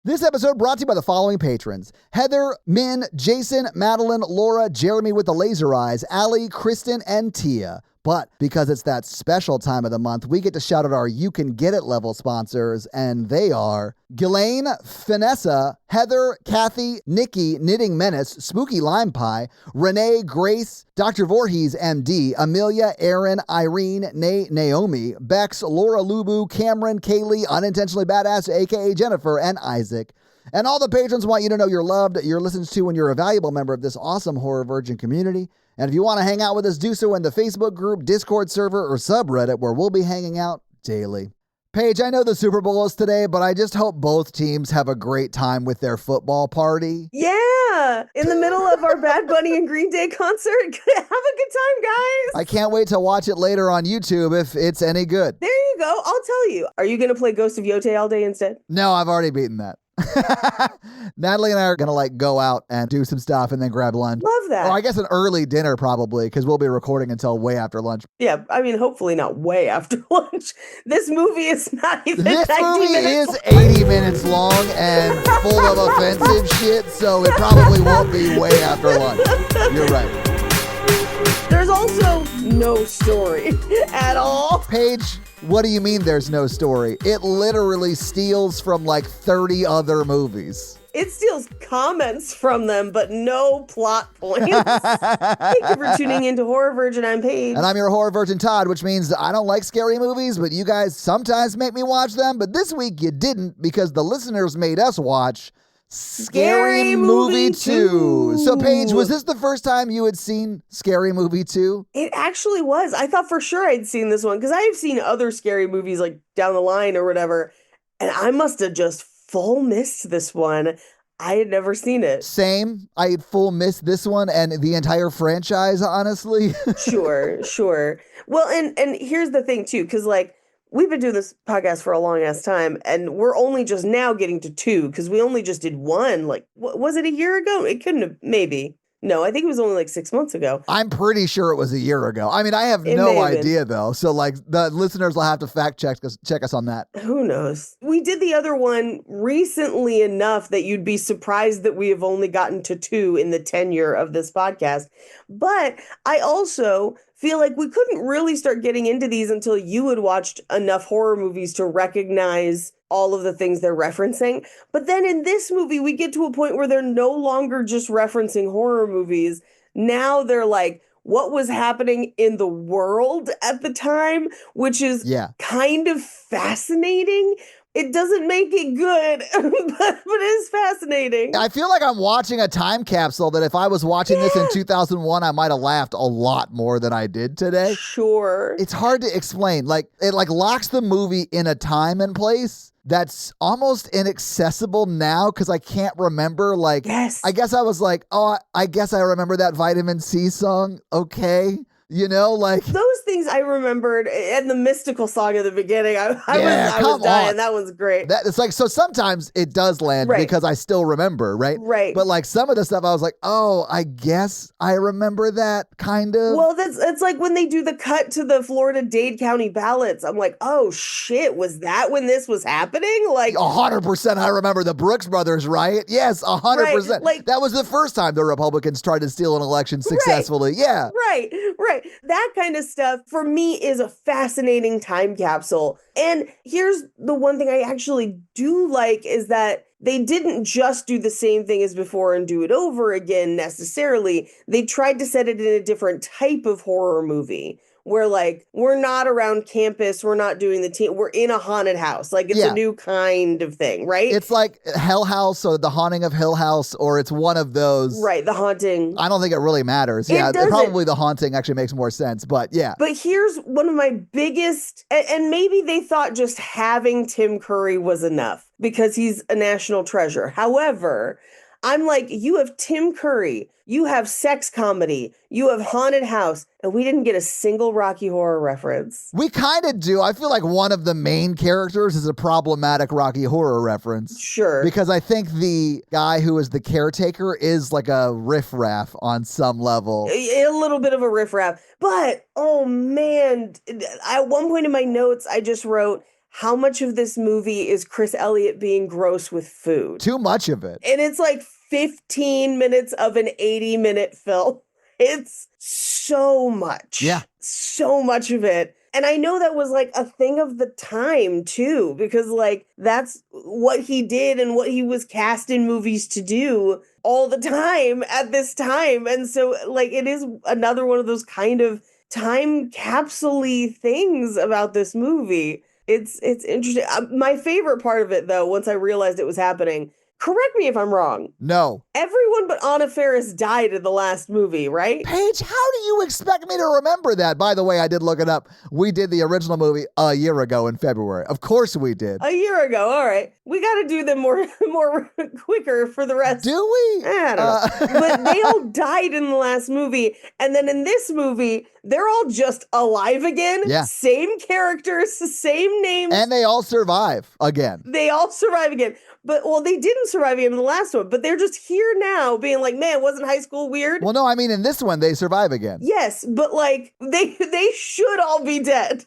This episode brought to you by the following patrons: Heather, Min, Jason, Madeline, Laura, Jeremy with the laser eyes, Allie, Kristen, and Tia. But because it's that special time of the month, we get to shout out our You Can Get It level sponsors, and they are Ghislaine, Vanessa, Heather, Kathy, Nikki, Knitting Menace, Spooky Lime Pie, Renee, Grace, Dr. Voorhees, MD, Amelia, Aaron, Irene, Naomi, Bex, Laura Lubu, Cameron, Kaylee, Unintentionally Badass, aka Jennifer, and Isaac. And all the patrons want you to know you're loved, you're listened to, and you're a valuable member of this awesome Horror Virgin community. And if you want to hang out with us, do so in the Facebook group, Discord server, or subreddit, where we'll be hanging out daily. Paige, I know the Super Bowl is today, but I just hope both teams have a great time with their football party. Yeah! In the middle of our Bad Bunny and Green Day concert. Have a good time, guys! I can't wait to watch it later on YouTube if it's any good. There you go. I'll tell you. Are you going to play Ghost of Yote all day instead? No, I've already beaten that. Natalie and I are going to go out and do some stuff and then grab lunch. Love that. Or I guess an early dinner probably, because we'll be recording until way after lunch. Yeah, I mean, hopefully not way after lunch. This movie is not even This 90 movie minutes is 80 minutes long and full of offensive shit, so it probably won't be way after lunch. You're right. There's also no story at all. Paige, what do you mean there's no story? It literally steals from 30 other movies. It steals comments from them, but no plot points. Thank you for tuning into Horror Virgin. I'm Paige. And I'm your Horror Virgin Todd, which means I don't like scary movies, but you guys sometimes make me watch them. But this week you didn't, because the listeners made us watch Scary Movie 2. So Paige, was this the first time you had seen Scary Movie 2? It actually was. I thought for sure I'd seen this one because I have seen other scary movies down the line or whatever. And I must have just full missed this one. I had never seen it. Same. I had full missed this one and the entire franchise, honestly. Sure. Well, and here's the thing too, because we've been doing this podcast for a long ass time, and we're only just now getting to 2 because we only just did 1. Was it a year ago? It couldn't have. Maybe. No, I think it was only 6 months ago. I'm pretty sure it was a year ago. I mean, I have no idea though. So the listeners will have to fact check us on that. Who knows? We did the other one recently enough that you'd be surprised that we have only gotten to 2 in the tenure of this podcast. But I also feel like we couldn't really start getting into these until you had watched enough horror movies to recognize all of the things they're referencing. But then in this movie, we get to a point where they're no longer just referencing horror movies. Now they're what was happening in the world at the time, which is kind of fascinating. It doesn't make it good, but it is fascinating. I feel like I'm watching a time capsule that if I was watching this in 2001, I might have laughed a lot more than I did today. Sure. It's hard to explain. It locks the movie in a time and place that's almost inaccessible now because I can't remember. Yes. I guess I was I guess I remember that Vitamin C song. Okay. Those things I remembered, and the mystical song at the beginning. I was dying. On. That was great. So sometimes it does land because I still remember, right? Right. But some of the stuff I was oh, I guess I remember that kind of. Well, it's like when they do the cut to the Florida Dade County ballots. I'm oh shit, was that when this was happening? 100% I remember the Brooks Brothers riot. Yes, 100%. Right. That was the first time the Republicans tried to steal an election successfully. Right. Yeah. Right. That kind of stuff for me is a fascinating time capsule. And here's the one thing I actually do like is that they didn't just do the same thing as before and do it over again necessarily. They tried to set it in a different type of horror movie where we're not around campus, we're not doing the team, we're in a haunted house. It's a new kind of thing, right? It's like Hell House or The Haunting of Hill House, or it's one of those. Right, The Haunting. I don't think it really matters. Probably The Haunting actually makes more sense, but yeah. But here's one of my biggest, and maybe they thought just having Tim Curry was enough because he's a national treasure. However, I'm you have Tim Curry, you have sex comedy, you have haunted house, and we didn't get a single Rocky Horror reference. We kind of do. I feel like one of the main characters is a problematic Rocky Horror reference. Sure. Because I think the guy who is the caretaker is a riffraff on some level. A little bit of a riffraff. But, oh man, at one point in my notes, I just wrote, how much of this movie is Chris Elliott being gross with food. Too much of it. And it's like 15 minutes of an 80-minute film. It's so much. Yeah. So much of it. And I know that was like a thing of the time too, because like that's what he did and what he was cast in movies to do all the time at this time. And so like it is another one of those kind of time capsule-y things about this movie. It's interesting. My favorite part of it though, once I realized it was happening, correct me if I'm wrong. No. Everyone but Anna Faris died in the last movie, right? Paige, how do you expect me to remember that? By the way, I did look it up. We did the original movie a year ago in February. Of course we did. A year ago. All right. We got to do them more quicker for the rest. Do we? I don't know. But they all died in the last movie. And then in this movie, they're all just alive again. Yeah. Same characters, same names. And they all survive again. They all survive again. But, well, they didn't survive again in the last one, but they're just here now being like, man, wasn't high school weird? Well, no, I mean, in this one, they survive again. Yes, but like, they should all be dead.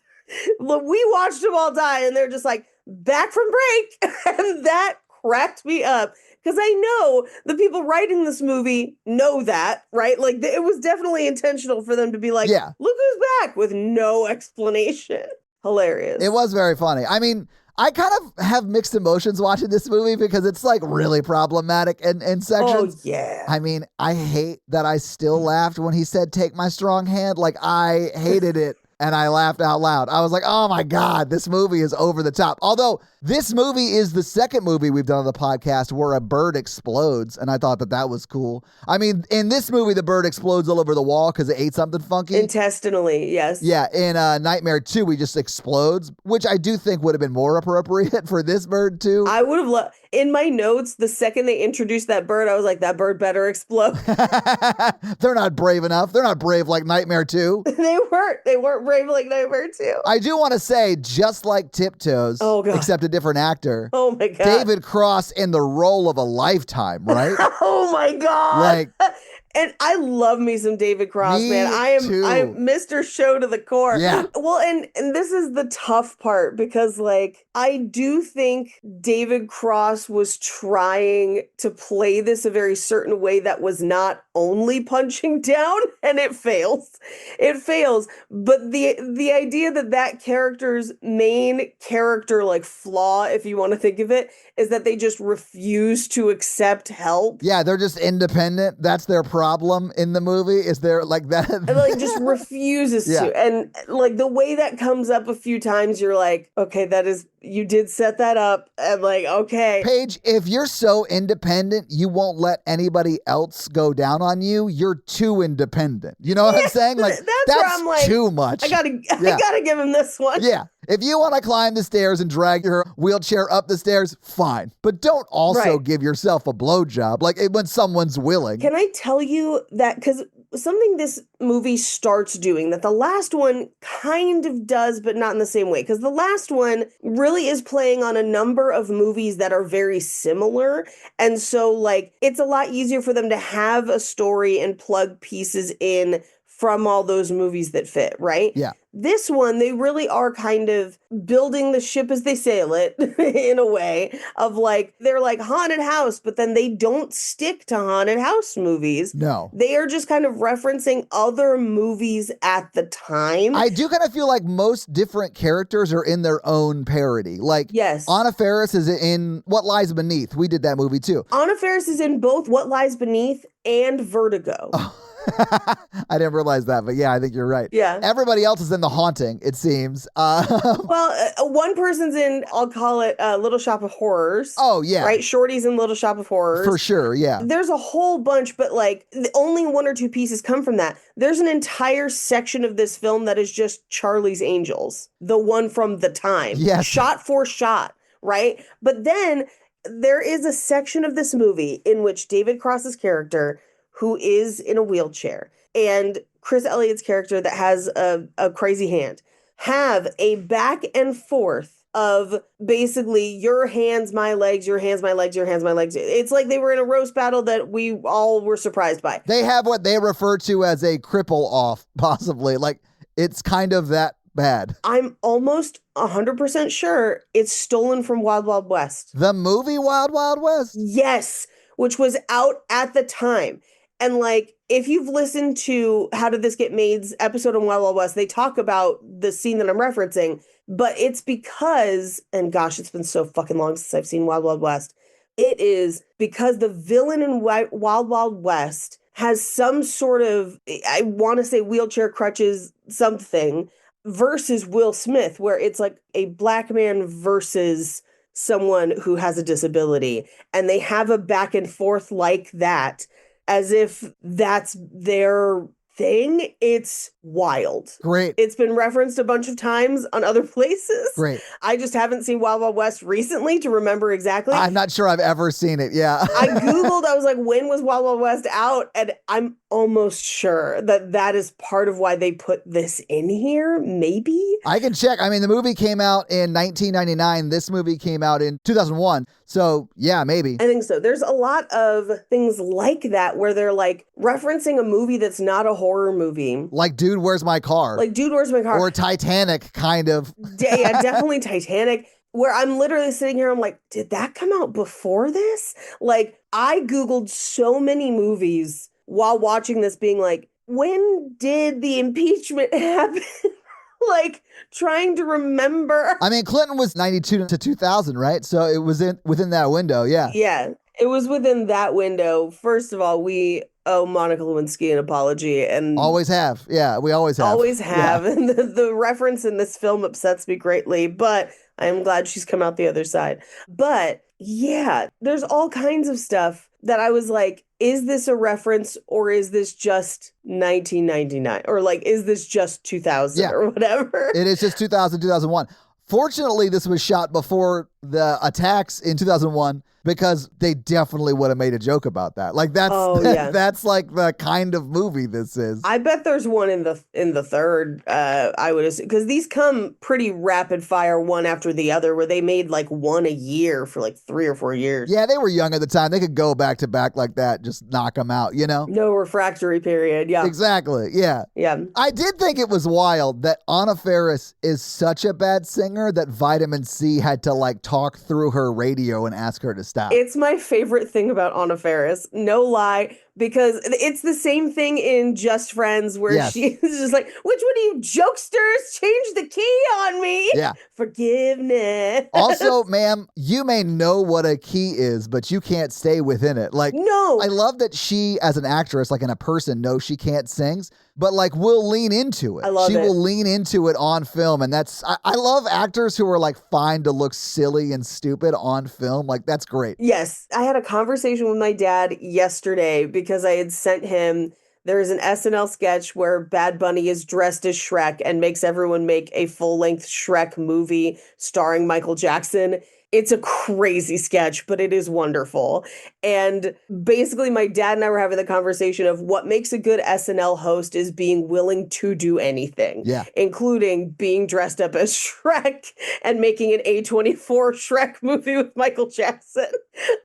Look, we watched them all die, and they're just like, back from break. And that cracked me up. Because I know the people writing this movie know that, right? Like, it was definitely intentional for them to be like, Yeah. Look who's back, with no explanation. Hilarious. It was very funny. I mean, I kind of have mixed emotions watching this movie because it's like really problematic in sections. Oh, yeah. I mean, I hate that I still laughed when he said, take my strong hand. Like, I hated it. And I laughed out loud. I was like, oh my God, this movie is over the top. Although this movie is the second movie we've done on the podcast where a bird explodes. And I thought that was cool. I mean, in this movie, the bird explodes all over the wall because it ate something funky. Intestinally, yes. Yeah, in Nightmare 2, he just explodes, which I do think would have been more appropriate for this bird too. I would have loved, in my notes, the second they introduced that bird, I was like, that bird better explode. They're not brave enough. They're not brave like Nightmare 2. They weren't brave like Nightmare 2. I do want to say, just like Tiptoes, Oh, God. except a different actor. Oh my God. David Cross in the role of a lifetime, right? Oh my God. Like, and I love me some David Cross, Me man. I'm too. Mr. Show to the core. Yeah. Well, and this is the tough part because like I do think David Cross was trying to play this a very certain way that was not only punching down, and it fails. It fails. But the idea that character's main character like flaw, if you want to think of it, is that they just refuse to accept help. yeah, they're just independent. That's their problem in the movie. Is there like that? And like just refuses Yeah. to. And like the way that comes up a few times, you're like, okay, you did set that up. And like, okay. Paige, if you're so independent, you won't let anybody else go down on you. You're too independent. You know what I'm saying? Like that's where I'm like, too much. I gotta give him this one. Yeah. If you want to climb the stairs and drag your wheelchair up the stairs, fine. But don't also Right. give yourself a blowjob, like when someone's willing. Can I tell you that, because something this movie starts doing that the last one kind of does, but not in the same way, because the last one really is playing on a number of movies that are very similar. And so like, it's a lot easier for them to have a story and plug pieces in from all those movies that fit, right? Yeah. This one, they really are kind of building the ship as they sail it in a way of like, they're like haunted house, but then they don't stick to haunted house movies. No. They are just kind of referencing other movies at the time. I do kind of feel like most different characters are in their own parody. Like, Yes. Anna Faris is in What Lies Beneath. We did that movie too. Anna Faris is in both What Lies Beneath and Vertigo. I didn't realize that, but yeah, I think you're right. Yeah. Everybody else is in The Haunting, it seems. Well, one person's in, I'll call it Little Shop of Horrors. Oh, yeah. Right? Shorty's in Little Shop of Horrors. For sure, yeah. There's a whole bunch, but like only one or two pieces come from that. There's an entire section of this film that is just Charlie's Angels, the one from the time. Yes. Shot for shot, right? But then there is a section of this movie in which David Cross's character, who is in a wheelchair, and Chris Elliott's character that has a crazy hand, have a back and forth of basically your hands, my legs, your hands, my legs, your hands, my legs. It's like they were in a roast battle that we all were surprised by. They have what they refer to as a cripple off, possibly. Like, it's kind of that bad. I'm almost 100% sure it's stolen from Wild Wild West. The movie Wild Wild West? Yes, which was out at the time. And like, if you've listened to How Did This Get Made's episode on Wild Wild West, they talk about the scene that I'm referencing, but it's because, and gosh, it's been so fucking long since I've seen Wild Wild West. It is because the villain in Wild Wild West has some sort of, I want to say wheelchair crutches something, versus Will Smith, where it's like a black man versus someone who has a disability. And they have a back and forth like that, as if that's their thing. It's wild. Great. It's been referenced a bunch of times on other places. Great. I just haven't seen Wild Wild West recently to remember exactly. I'm not sure I've ever seen it. Yeah. I Googled, I was like, when was Wild Wild West out? And I'm almost sure that that is part of why they put this in here. Maybe. I can check. I mean, the movie came out in 1999. This movie came out in 2001. So yeah, maybe. I think so. There's a lot of things like that where they're like referencing a movie that's not a horror movie. Like Dude, Where's My Car? Like Dude, Where's My Car? Or Titanic, kind of. Yeah, definitely Titanic. Where I'm literally sitting here, I'm like, did that come out before this? Like, I Googled so many movies while watching this being like, when did the impeachment happen? Like, trying to remember. I mean, Clinton was 92 to 2000, right? So it was within that window, yeah. Yeah, it was within that window. First of all, we owe Monica Lewinsky an apology. And always have. Yeah, we always have. Always have. Yeah. And the reference in this film upsets me greatly, but I am glad she's come out the other side. But yeah, there's all kinds of stuff that I was like, is this a reference or is this just 1999? Or like, is this just 2000 or whatever? It is just 2000, 2001. Fortunately, this was shot before the attacks in 2001 because they definitely would have made a joke about that. Like that's like the kind of movie this is. I bet there's one in the third. I would assume because these come pretty rapid fire, one after the other, where they made like one a year for like 3 or 4 years. Yeah, they were young at the time. They could go back to back like that, just knock them out. You know, no refractory period. Yeah, exactly. Yeah, yeah. I did think it was wild that Anna Faris is such a bad singer that Vitamin C had to like talk through her radio and ask her to stop. It's my favorite thing about Anna Faris, no lie, because it's the same thing in Just Friends where she's just like, which one of you jokesters changed the key on me? Yeah. Forgiveness. Also, ma'am, you may know what a key is, but you can't stay within it. Like, no. I love that she, as an actress, like in a person, knows she can't sing, but like will lean into it. I love she it. will lean into it on film. And I love actors who are like fine to look silly and stupid on film. Like, that's great. Yes. I had a conversation with my dad yesterday because I had sent him, there's an SNL sketch where Bad Bunny is dressed as Shrek and makes everyone make a full-length Shrek movie starring Michael Jackson. It's a crazy sketch, but it is wonderful. And basically, my dad and I were having the conversation of what makes a good SNL host is being willing to do anything, including being dressed up as Shrek and making an A24 Shrek movie with Michael Jackson.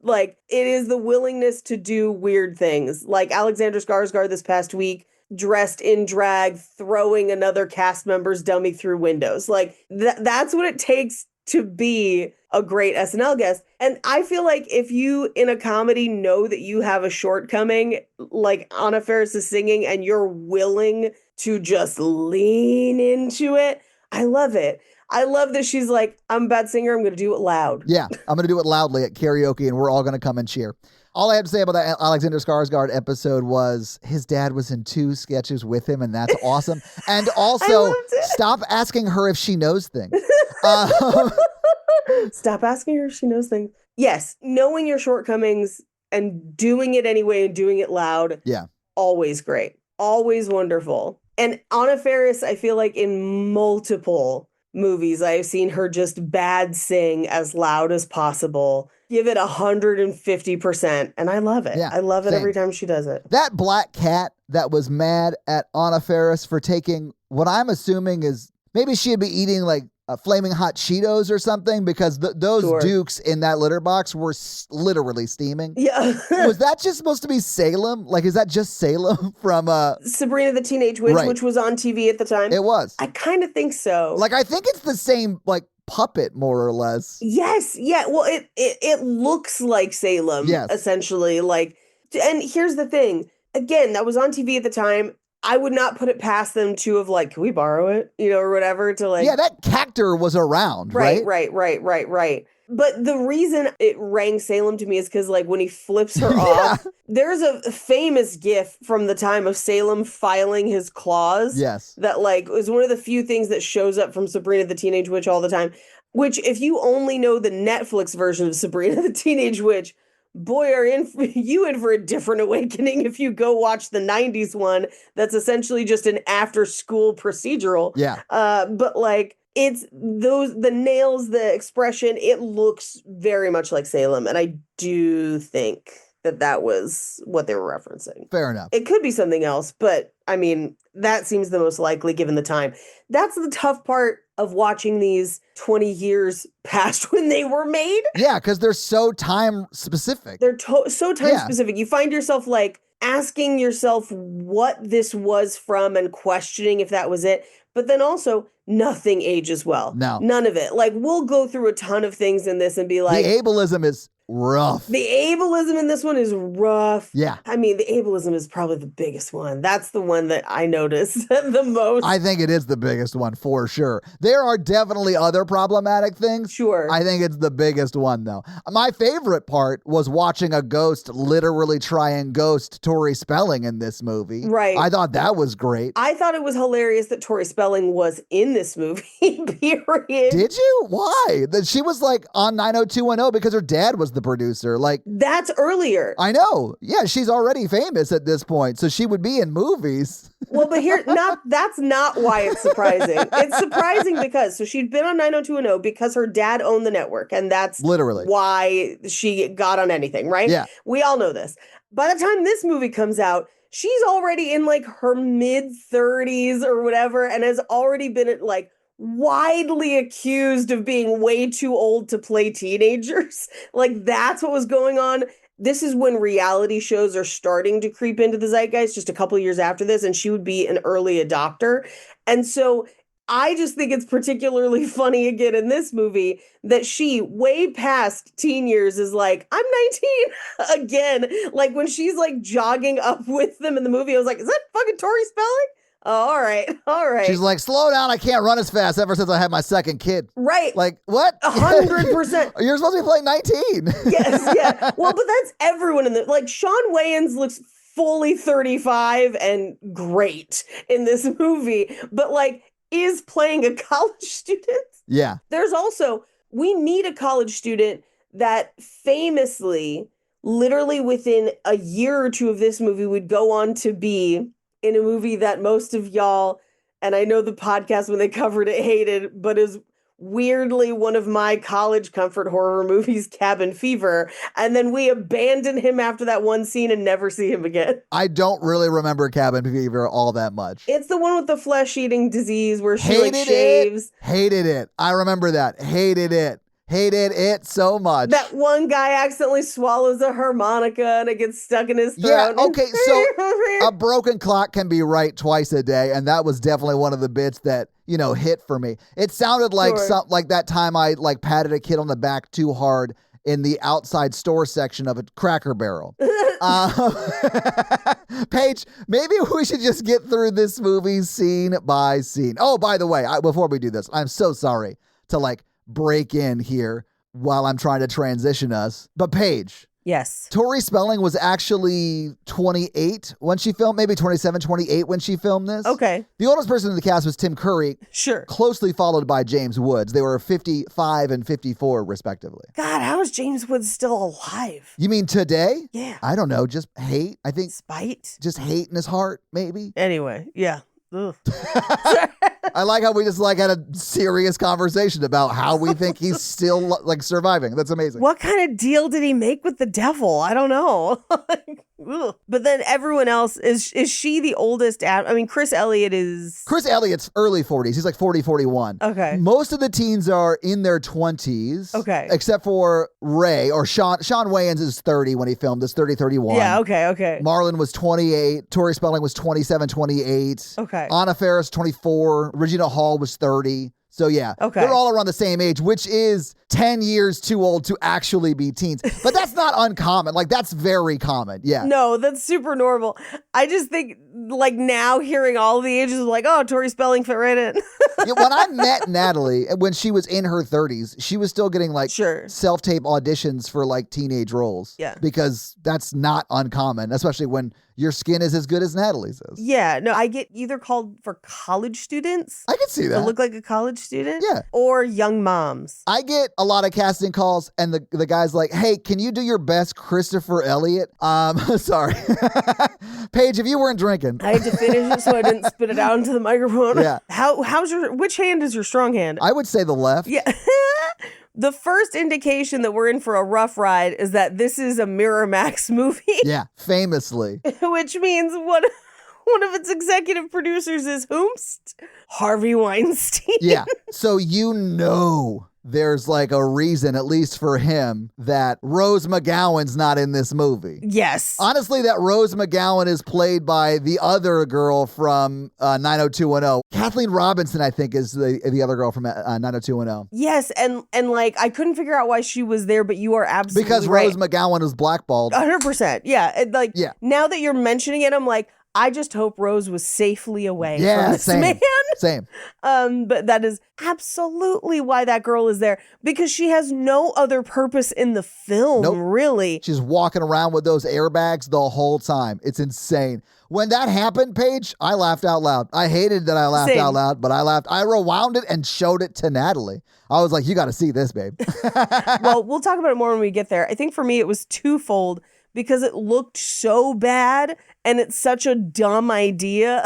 Like, it is the willingness to do weird things. Like Alexander Skarsgård this past week, dressed in drag, throwing another cast member's dummy through windows. Like, that's what it takes to be a great SNL guest. And I feel like if you in a comedy know that you have a shortcoming, like Anna Faris is singing, and you're willing to just lean into it, I love it. I love that she's like, I'm a bad singer, I'm going to do it loud. Yeah, I'm going to do it loudly at karaoke, and we're all going to come and cheer. All I have to say about that Alexander Skarsgård episode was his dad was in 2 sketches with him, and that's awesome. And also, stop asking her if she knows things. Stop asking her if she knows things. Yes, knowing your shortcomings and doing it anyway and doing it loud. Yeah. Always great. Always wonderful. And Anna Faris, I feel like in multiple movies, I've seen her just bad sing as loud as possible. Give it 150%. And I love it. Yeah, I love it same. every time she does it. That black cat that was mad at Anna Faris for taking what I'm assuming is maybe she'd be eating like Flaming Hot Cheetos or something, because those Sure. dukes in that litter box were literally steaming. Yeah. Was that just supposed to be Salem? Like, is that just Salem from Sabrina the Teenage Witch, Right. which was on TV at the time? It was. I kind of think so. Like, I think it's the same, like, puppet, more or less. Yes, yeah. Well, it looks like Salem, Yes. essentially. Like, and here's the thing. Again, that was on TV at the time. I would not put it past them to have like, can we borrow it? Or whatever to like. Yeah, that cactor was around, right? Right. But the reason it rang Salem to me is because like when he flips her off, there's a famous gif from the time of Salem filing his claws. Yes. That like is one of the few things that shows up from Sabrina the Teenage Witch all the time. Which, if you only know the Netflix version of Sabrina the Teenage Witch, boy, are you in for a different awakening if you go watch the 90s one that's essentially just an after-school procedural. Yeah. But like, it's the nails, the expression, it looks very much like Salem. And I do think that was what they were referencing. Fair enough. It could be something else, but I mean, that seems the most likely given the time. That's the tough part of watching these 20 years past when they were made. Yeah, because they're so time specific. They're so time specific. You find yourself like asking yourself what this was from and questioning if that was it. But then also, nothing ages well. No. None of it. Like, we'll go through a ton of things in this and be like, the ableism is rough. The ableism in this one is rough. Yeah. I mean, the ableism is probably the biggest one. That's the one that I noticed the most. I think it is the biggest one for sure. There are definitely other problematic things. Sure. I think it's the biggest one though. My favorite part was watching a ghost literally try and ghost Tori Spelling in this movie. Right. I thought that was great. I thought it was hilarious that Tori Spelling was in this movie, period. Did you? Why? That she was like on 90210 because her dad was the producer. Like, that's earlier. I know. Yeah, she's already famous at this point, so she would be in movies. Well, but that's not why it's surprising. It's surprising because she'd been on 90210 because her dad owned the network, and that's literally why she got on anything, right? Yeah. We all know this. By the time this movie comes out, she's already in like her mid-30s or whatever, and has already been like widely accused of being way too old to play teenagers. Like, that's what was going on. This is when reality shows are starting to creep into the zeitgeist, just a couple years after this, and she would be an early adopter. And so I just think it's particularly funny again in this movie that she, way past teen years, is like, I'm 19 again. Like, when she's like jogging up with them in the movie, I was like, is that fucking Tori Spelling? Oh, all right. She's like, slow down. I can't run as fast ever since I had my second kid. Right. Like, what? 100%. You're supposed to be playing 19. Yes, yeah. Well, but that's everyone in the, like, Shawn Wayans looks fully 35 and great in this movie, but like is playing a college student. Yeah. There's also, we meet a college student that famously, literally within a year or two of this movie, would go on to be in a movie that most of y'all, and I know the podcast when they covered it hated, but is weirdly one of my college comfort horror movies, Cabin Fever. And then we abandon him after that one scene and never see him again. I don't really remember Cabin Fever all that much. It's the one with the flesh-eating disease where she like shaves. Hated it. I remember that. Hated it so much. That one guy accidentally swallows a harmonica and it gets stuck in his throat. Yeah, okay, so a broken clock can be right twice a day, and that was definitely one of the bits that, hit for me. It sounded like like that time I like patted a kid on the back too hard in the outside store section of a Cracker Barrel. Paige, maybe we should just get through this movie scene by scene. Oh, by the way, before we do this, I'm so sorry to break in here while I'm trying to transition us. But Paige. Yes. Tori Spelling was actually 28 when she filmed, maybe 27, 28 when she filmed this. Okay. The oldest person in the cast was Tim Curry. Sure. Closely followed by James Woods. They were 55 and 54 respectively. God, how is James Woods still alive? You mean today? Yeah. I don't know, just hate. I think spite? Just hate in his heart, maybe. Anyway, yeah. I like how we just had a serious conversation about how we think he's still surviving. That's amazing. What kind of deal did he make with the devil? I don't know. Ugh. But then everyone else, is she the oldest? I mean, Chris Elliott is... Chris Elliott's early 40s. He's like 40, 41. Okay. Most of the teens are in their 20s. Okay. Except for Ray, or Sean Wayans is 30 when he filmed this, 30, 31. Yeah, okay. Marlon was 28. Tori Spelling was 27, 28. Okay. Anna Faris, 24. Regina Hall was 30. So yeah, okay. They're all around the same age, which is 10 years too old to actually be teens. But that's not uncommon. Like, that's very common. Yeah. No, that's super normal. I just think, like, now hearing all the ages, like, oh, Tori Spelling fit right in. Yeah, when I met Natalie, when she was in her 30s, she was still getting like self-tape auditions for like teenage roles. Yeah. Because that's not uncommon, especially when your skin is as good as Natalie's is. Yeah. No, I get either called for college students. I can see that. To look like a college student. Yeah. Or young moms. I get a lot of casting calls and the guy's like, hey, can you do your best Christopher Elliott? Sorry. Paige, if you weren't drinking. I had to finish it so I didn't spit it out into the microphone. Yeah. Which hand is your strong hand? I would say the left. Yeah. The first indication that we're in for a rough ride is that this is a Miramax movie. Yeah, famously. Which means one of its executive producers is whomst? Harvey Weinstein. Yeah, so there's like a reason, at least for him, that Rose McGowan's not in this movie. Yes. Honestly, that Rose McGowan is played by the other girl from 90210. Kathleen Robinson, I think, is the other girl from 90210. Yes, and like, I couldn't figure out why she was there, but you are absolutely because right. Rose McGowan was blackballed. 100%. Yeah. Now that you're mentioning it, I'm like, I just hope Rose was safely away from this man. Same. But that is absolutely why that girl is there, because she has no other purpose in the film, really. She's walking around with those airbags the whole time. It's insane. When that happened, Paige, I laughed out loud. I hated that I laughed out loud, but I laughed. I rewound it and showed it to Natalie. I was like, you got to see this, babe. Well, we'll talk about it more when we get there. I think for me, it was twofold, because it looked so bad and it's such a dumb idea.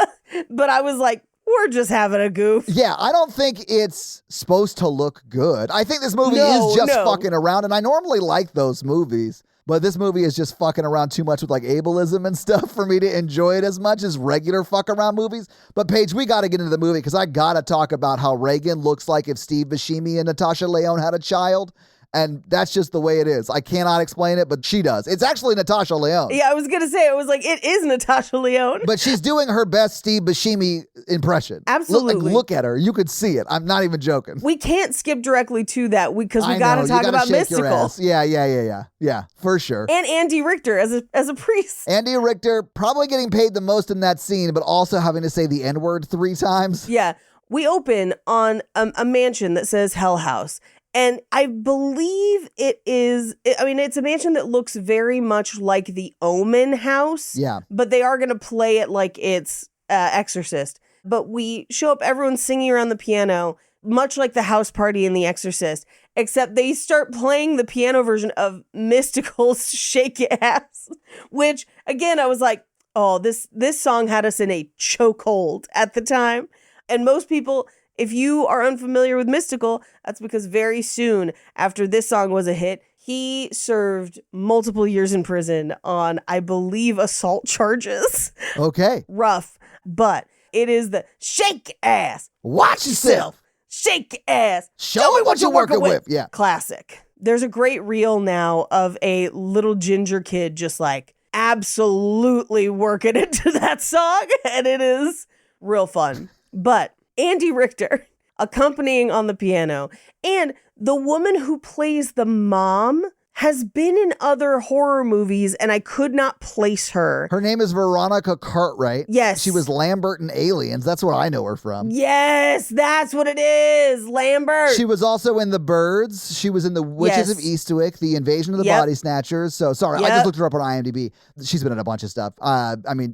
But I was like, we're just having a goof. Yeah, I don't think it's supposed to look good. I think this movie is just fucking around, and I normally like those movies. But this movie is just fucking around too much with like ableism and stuff for me to enjoy it as much as regular fuck around movies. But Paige, we got to get into the movie because I got to talk about how Reagan looks like if Steve Buscemi and Natasha Lyonne had a child. And that's just the way it is. I cannot explain it, but she does. It's actually Natasha Lyonne. Yeah, I was going to say, it was like, it is Natasha Lyonne. But she's doing her best Steve Buscemi impression. Absolutely. Look at her. You could see it. I'm not even joking. We can't skip directly to that because we got to talk about Mystical. Yeah, for sure. And Andy Richter as a priest. Andy Richter probably getting paid the most in that scene, but also having to say the N-word 3 times. Yeah. We open on a mansion that says Hell House. And I believe it's a mansion that looks very much like the Omen house. Yeah. But they are going to play it like it's Exorcist. But we show up, everyone's singing around the piano, much like the house party in The Exorcist, except they start playing the piano version of Mystical's Shake It Ass, which, again, I was like, oh, this song had us in a chokehold at the time. And most people... If you are unfamiliar with Mystical, that's because very soon after this song was a hit, he served multiple years in prison on, I believe, assault charges. Okay. Rough. But it is the shake ass. Watch yourself. Shake ass. Show me what you're working with. Yeah. Classic. There's a great reel now of a little ginger kid just like absolutely working into that song. And it is real fun. But Andy Richter accompanying on the piano, and the woman who plays the mom has been in other horror movies, and I could not place her. Her name is Veronica Cartwright. Yes. She was Lambert in Aliens. That's what I know her from. Yes, that's what it is. Lambert. She was also in The Birds. She was in The Witches of Eastwick, The Invasion of the Body Snatchers. So, sorry, I just looked her up on IMDb. She's been in a bunch of stuff.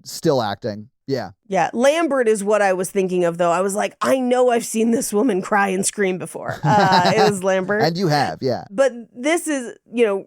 Still acting. Yeah. Yeah. Lambert is what I was thinking of, though. I was like, I know I've seen this woman cry and scream before. It was Lambert. And you have, yeah. But this is,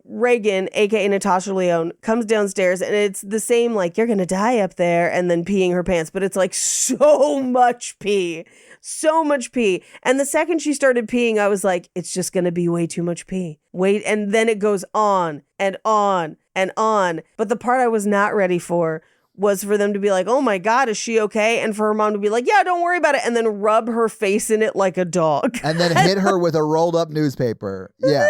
Reagan, aka Natasha Lyonne, comes downstairs and it's the same, like, you're going to die up there, and then peeing her pants. But it's like so much pee. So much pee. And the second she started peeing, I was like, it's just going to be way too much pee. Wait. And then it goes on and on and on. But the part I was not ready for was for them to be like, oh my God, is she okay? And for her mom to be like, yeah, don't worry about it. And then rub her face in it like a dog. And then hit her with a rolled up newspaper. Yeah.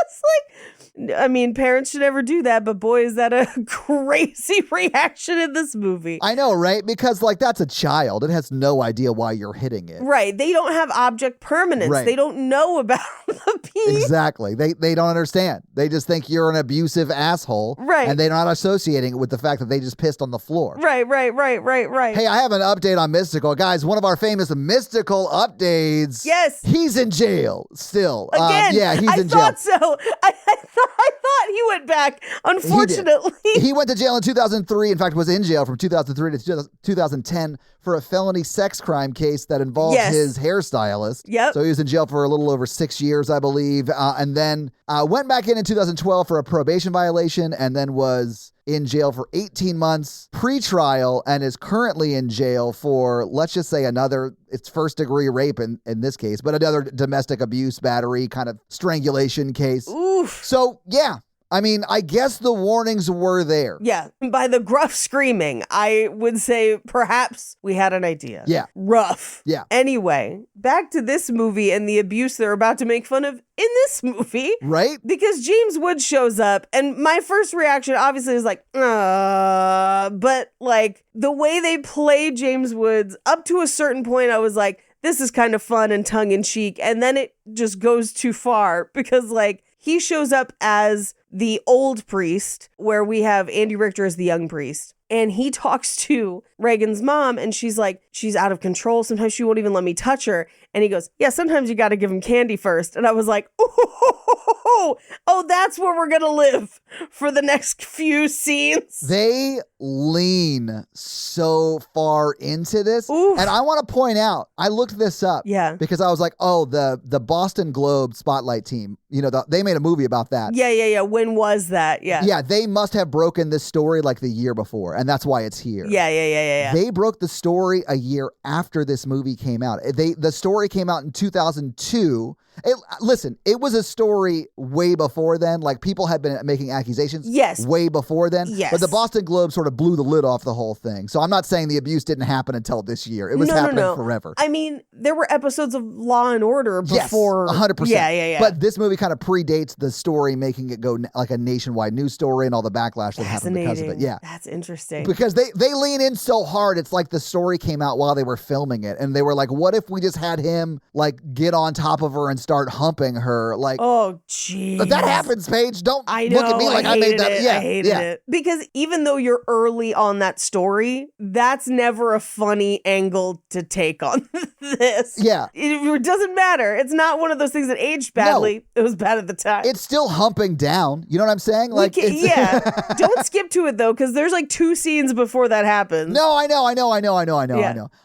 It's like, I mean, parents should never do that, but boy, is that a crazy reaction in this movie. I know, right? Because that's a child. It has no idea why you're hitting it. Right. They don't have object permanence. Right. They don't know about the pee. Exactly. They don't understand. They just think you're an abusive asshole. Right. And they're not associating it with the fact that they just pissed on the floor. Right. Hey, I have an update on Mystical. Guys, one of our famous Mystical updates. Yes. He's in jail still. Again, yeah, he's in jail. I thought so. I thought he went back, unfortunately. He went to jail in 2003. In fact, was in jail from 2003 to 2010 for a felony sex crime case that involved his hairstylist. Yep. So he was in jail for a little over 6 years, I believe. And then went back in 2012 for a probation violation, and then was in jail for 18 months pre-trial, and is currently in jail for, let's just say, it's first-degree rape in this case, but another domestic abuse, battery, kind of strangulation case. Oof. So, yeah. I mean, I guess the warnings were there. Yeah. By the gruff screaming, I would say perhaps we had an idea. Yeah. Rough. Yeah. Anyway, back to this movie and the abuse they're about to make fun of in this movie. Right? Because James Woods shows up, and my first reaction obviously is like, but like the way they play James Woods up to a certain point, I was like, this is kind of fun and tongue in cheek. And then it just goes too far because like he shows up as the old priest, where we have Andy Richter as the young priest. And he talks to Reagan's mom, and she's like, she's out of control. Sometimes she won't even let me touch her. And he goes, yeah, sometimes you got to give him candy first. And I was like, oh, that's where we're going to live for the next few scenes. They lean so far into this. Oof. And I want to point out, I looked this up. Yeah. Because I was like, oh, the Boston Globe Spotlight team, they made a movie about that. Yeah. When was that? Yeah. Yeah, they must have broken this story like the year before, and that's why it's here. Yeah. They broke the story a year after this movie came out. The story came out in 2002. Listen, it was a story way before then. Like, people had been making accusations way before then. Yes. But the Boston Globe sort of blew the lid off the whole thing. So I'm not saying the abuse didn't happen until this year. It was happening forever. I mean, there were episodes of Law and Order before. Yes, 100%. Yeah. But this movie kind of predates the story, making it go like a nationwide news story and all the backlash that happened because of it. Yeah. That's interesting. Because they lean in so hard. It's like the story came out while they were filming it. And they were like, what if we just had him like get on top of her and start humping her? Like, oh, jeez. But that happens, Paige. Don't I know, look at me like I made that. I hated it. Because even though you're early on that story, that's never a funny angle to take on this. Yeah. It doesn't matter. It's not one of those things that aged badly. No. It was bad at the time. It's still humping down. You know what I'm saying? Like, Don't skip to it though, because there's like 2 scenes before that happens. No, I know.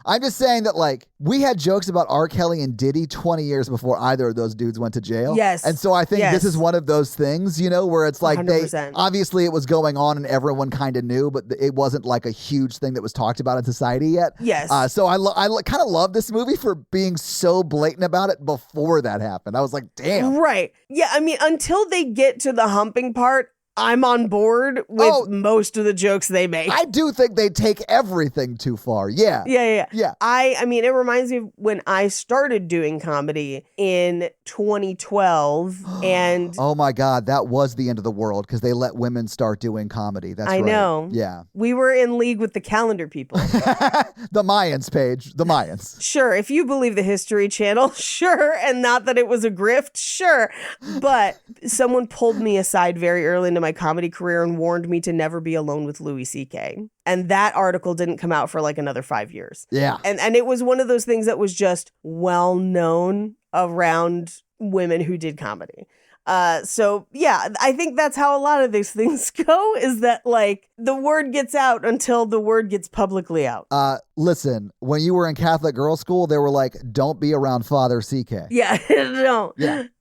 I'm just saying that like we had jokes about R. Kelly and Diddy 20 years before either of those dudes went to jail. Yes. And so I think this is one of those things, where it's like 100%. Obviously it was going on and everyone kind of knew, but it wasn't like a huge thing that was talked about in society yet. Yes. So I kind of love this movie for being so blatant about it before that happened. I was like, damn. Right. Yeah. I mean, until they get to the humping part, I'm on board with most of the jokes they make. I do think they take everything too far. Yeah. Yeah. I mean, it reminds me of when I started doing comedy in 2012 and... Oh my God, that was the end of the world because they let women start doing comedy. That's right. I know. Yeah. We were in league with the calendar people. The Mayans, Paige. The Mayans. Sure. If you believe the History Channel, sure. And not that it was a grift, sure. But someone pulled me aside very early into my comedy career and warned me to never be alone with Louis C.K. And that article didn't come out for like another 5 years. Yeah. And it was one of those things that was just well known around women who did comedy. So yeah, I think that's how a lot of these things go, is that like the word gets out until the word gets publicly out. Listen, when you were in Catholic girls' school, they were like, don't be around Father CK. Yeah,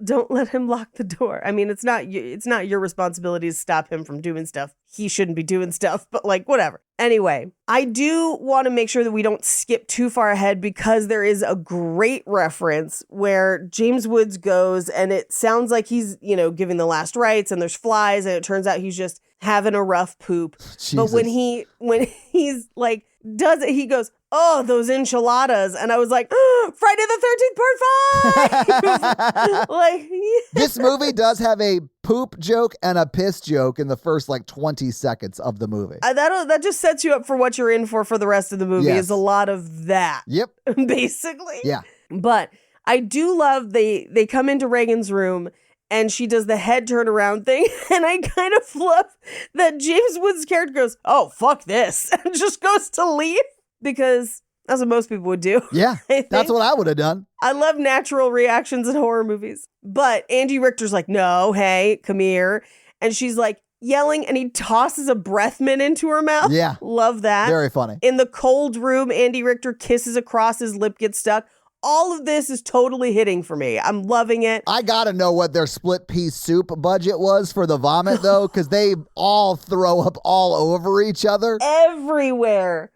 don't let him lock the door. I mean, it's not your responsibility to stop him from doing stuff. He shouldn't be doing stuff, but like, whatever. Anyway, I do want to make sure that we don't skip too far ahead, because there is a great reference where James Woods goes and it sounds like he's, giving the last rites and there's flies, and it turns out he's just having a rough poop. Jesus. But when he's like, does it, he goes, oh, those enchiladas. And I was like, oh, Friday the 13th part 5. Like, yeah. This movie does have a poop joke and a piss joke in the first 20 seconds of the movie. That just sets you up for what you're in for the rest of the movie. Yes. Is a lot of that. Yep. Basically. Yeah. But I do love they come into Reagan's room and she does the head turnaround thing. And I kind of love that James Woods' character goes, oh, fuck this. And just goes to leave, because that's what most people would do. Yeah, that's what I would have done. I love natural reactions in horror movies. But Andy Richter's like, no, hey, come here. And she's like yelling, and he tosses a breath mint into her mouth. Yeah. Love that. Very funny. In the cold room, Andy Richter kisses across, his lip gets stuck. All of this is totally hitting for me. I'm loving it. I gotta know what their split pea soup budget was for the vomit, though, because they all throw up all over each other. Everywhere.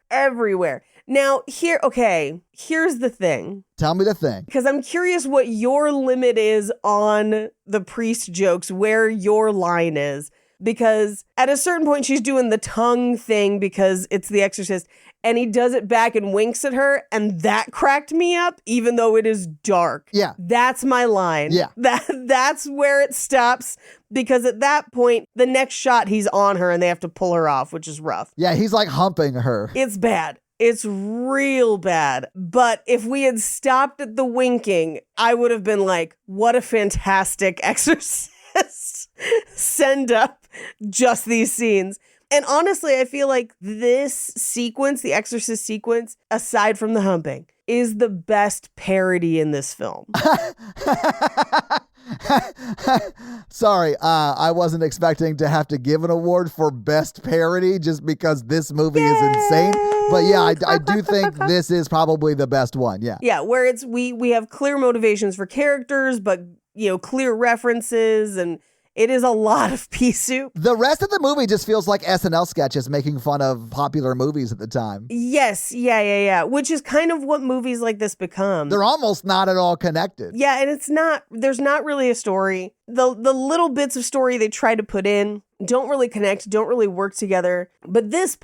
Now, here's the thing. Tell me the thing. Because I'm curious what your limit is on the priest jokes, where your line is. Because at a certain point, she's doing the tongue thing because it's the Exorcist, and he does it back and winks at her, and that cracked me up, even though it is dark. Yeah. That's my line. Yeah. That's where it stops, because at that point, the next shot, he's on her, and they have to pull her off, which is rough. Yeah, he's like humping her. It's bad. It's real bad. But if we had stopped at the winking, I would have been like, what a fantastic Exorcist. Send up just these scenes. And honestly, I feel like this sequence, the Exorcist sequence, aside from the humping, is the best parody in this film. Sorry, I wasn't expecting to have to give an award for best parody just because this movie is insane. But yeah, I do think this is probably the best one. Yeah. Yeah, where it's we have clear motivations for characters, but clear references, and it is a lot of pea soup. The rest of the movie just feels like SNL sketches making fun of popular movies at the time. Yes, yeah. Which is kind of what movies like this become. They're almost not at all connected. Yeah, and there's not really a story. The little bits of story they try to put in don't really connect, don't really work together. But this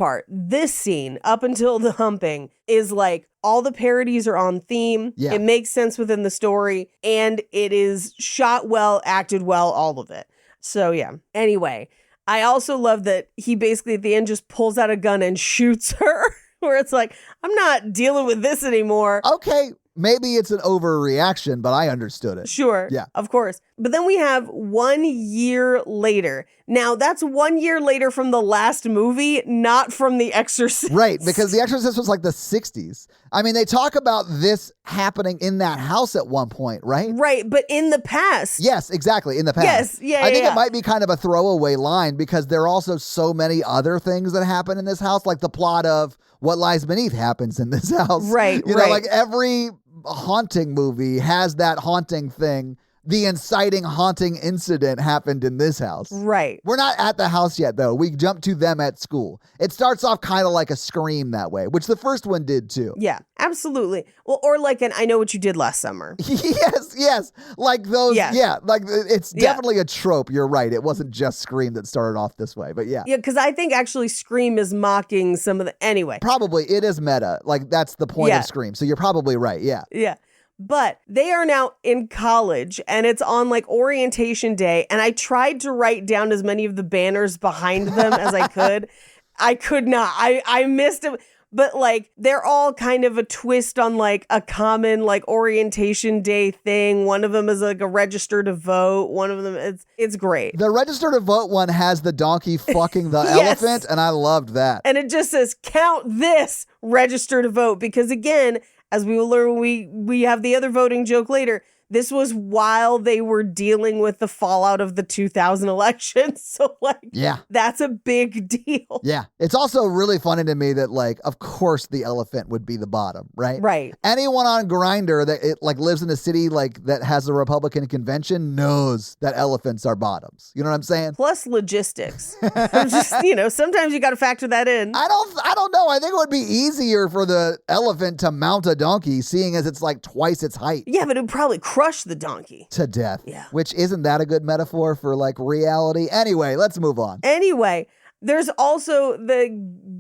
scene, up until the humping, is like all the parodies are on theme. Yeah. It makes sense within the story, and it is shot well, acted well, all of it. So yeah. Anyway, I also love that he basically at the end just pulls out a gun and shoots her, where it's like, I'm not dealing with this anymore. Okay, maybe it's an overreaction, but I understood it. Sure. Yeah. Of course. But then we have 1 year later. Now, that's 1 year later from the last movie, not from The Exorcist. Right, because The Exorcist was like the 60s. I mean, they talk about this happening in that house at one point, right? Right, but in the past. Yes, exactly, in the past. Yes, yeah, I think yeah. it might be kind of a throwaway line because there are also so many other things that happen in this house, like the plot of What Lies Beneath happens in this house. Right, You know, like every haunting movie has that haunting thing. The inciting haunting incident happened in this house. Right. We're not at the house yet, though. We jump to them at school. It starts off kind of like a Scream that way, which the first one did too. Yeah, absolutely. Well, or like an I Know What You Did Last Summer. Yes. Like those. Yeah. Like it's definitely a trope. You're right. It wasn't just Scream that started off this way, but yeah. Yeah, because I think actually Scream is mocking some of the. Anyway. Probably. It is meta. Like that's the point of Scream. So you're probably right. Yeah. Yeah. But they are now in college and it's on like orientation day. And I tried to write down as many of the banners behind them as I could. I could not. I missed it. But like they're all kind of a twist on like a common like orientation day thing. One of them is like a register to vote. One of them it's great. The register to vote one has the donkey fucking the elephant, and I loved that. And it just says count this register to vote because again, as we will learn when we have the other voting joke later, this was while they were dealing with the fallout of the 2000 election. So, like, Yeah. that's a big deal. Yeah. It's also really funny to me that, like, of course the elephant would be the bottom, right? Right. Anyone on Grindr that lives in a city like that has a Republican convention knows that elephants are bottoms. You know what I'm saying? Plus logistics. I'm just, sometimes you got to factor that in. I don't know. I think it would be easier for the elephant to mount a donkey, seeing as it's like twice its height. Yeah, but it would probably crush the donkey. To death. Yeah. Which isn't that a good metaphor for like reality? Anyway, let's move on. Anyway, there's also the